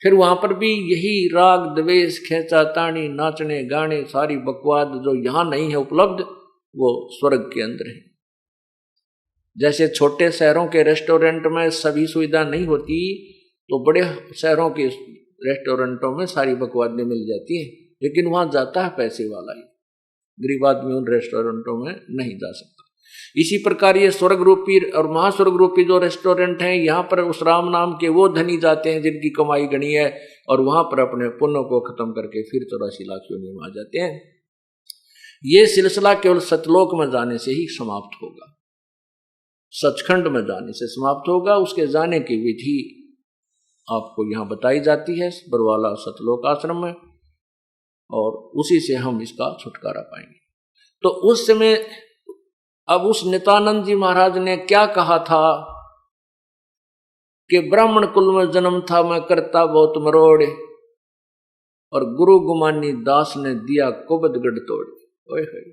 फिर वहां पर भी यही राग द्वेष खेचा ताणी नाचने गाने सारी बकवाद जो यहां नहीं है उपलब्ध, वो स्वर्ग के अंदर है। जैसे छोटे शहरों के रेस्टोरेंट में सभी सुविधा नहीं होती, तो बड़े शहरों के रेस्टोरेंटों में सारी बकवादें मिल जाती हैं, लेकिन वहां जाता है पैसे वाला ही, गरीब आदमी उन रेस्टोरेंटों में नहीं जा सकता। इसी प्रकार ये स्वर्ग रूपी और महास्वर्ग रूपी जो रेस्टोरेंट हैं, यहाँ पर उस राम नाम के वो धनी जाते हैं जिनकी कमाई गणी है, और वहां पर अपने पुण्य को खत्म करके फिर 84 लाख योनि में आ जाते हैं। ये सिलसिला केवल सतलोक में जाने से ही समाप्त होगा, सचखंड में जाने से समाप्त होगा। उसके जाने की विधि आपको यहाँ बताई जाती है बरवाला सतलोक आश्रम में, और उसी से हम इसका छुटकारा पाएंगे। तो उस समय अब उस नित्यानंद जी महाराज ने क्या कहा था कि ब्राह्मण कुल में जन्म था, मैं करता बहुत मरोड़, और गुरु गुमानी दास ने दिया कुबदगढ़ तोड़। ओए होए,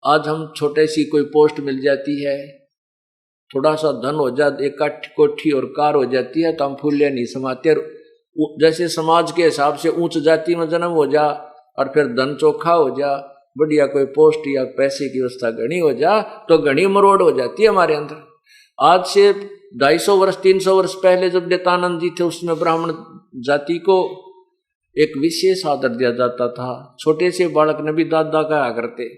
आज हम छोटे सी कोई पोस्ट मिल जाती है, थोड़ा सा धन हो जाए, एक कोठी और कार हो जाती है, तो हम फूले नहीं समाते। जैसे समाज के हिसाब से उच्च जाति में जन्म हो जा और फिर धन चोखा हो जा, बढ़िया कोई पोस्ट या पैसे की व्यवस्था घनी हो जा, तो घनी मरोड़ हो जाती है हमारे अंदर। आज से 250 वर्ष 300 वर्ष पहले जब दत्तानंद जी थे, उसमें ब्राह्मण जाति को एक विशेष आदर दिया जाता था। छोटे से बालक ने भी दादा कहा करते।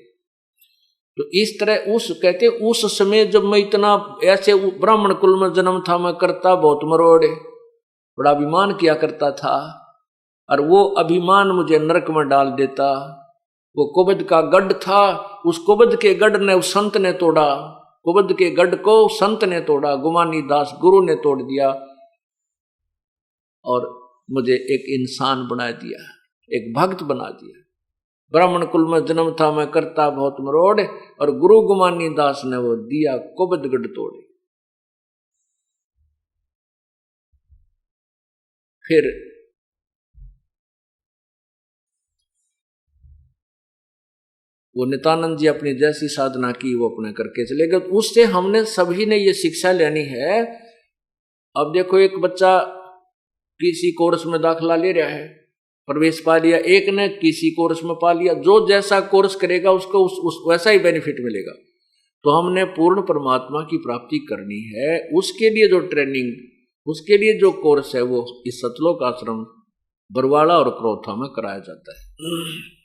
तो इस तरह उस कहते उस समय जब मैं इतना ऐसे ब्राह्मण कुल में जन्म था, मैं करता बहुत मरोड़े, बड़ा अभिमान किया करता था, और वो अभिमान मुझे नरक में डाल देता। वो कुबद का गढ़ था, उस कुबद के गढ़ ने उस संत ने तोड़ा, कुबद के गढ़ को संत ने तोड़ा, गुमानी दास गुरु ने तोड़ दिया और मुझे एक इंसान बना दिया, एक भक्त बना दिया। ब्राह्मण कुल में जन्म था, मैं करता बहुत मरोड़, और गुरु गुमानी दास ने वो दिया कुबदगढ़ तोड़े। फिर वो नित्यानंद जी अपनी जैसी साधना की वो अपने करके चले गए। उससे हमने सभी ने ये शिक्षा लेनी है। अब देखो, एक बच्चा किसी कोर्स में दाखिला ले रहा है, प्रवेश पा लिया, एक ने किसी कोर्स में पा लिया, जो जैसा कोर्स करेगा उसको वैसा ही बेनिफिट मिलेगा। तो हमने पूर्ण परमात्मा की प्राप्ति करनी है, उसके लिए जो ट्रेनिंग, उसके लिए जो कोर्स है, वो इस सतलोक आश्रम बरवाड़ा और क्रोथा में कराया जाता है।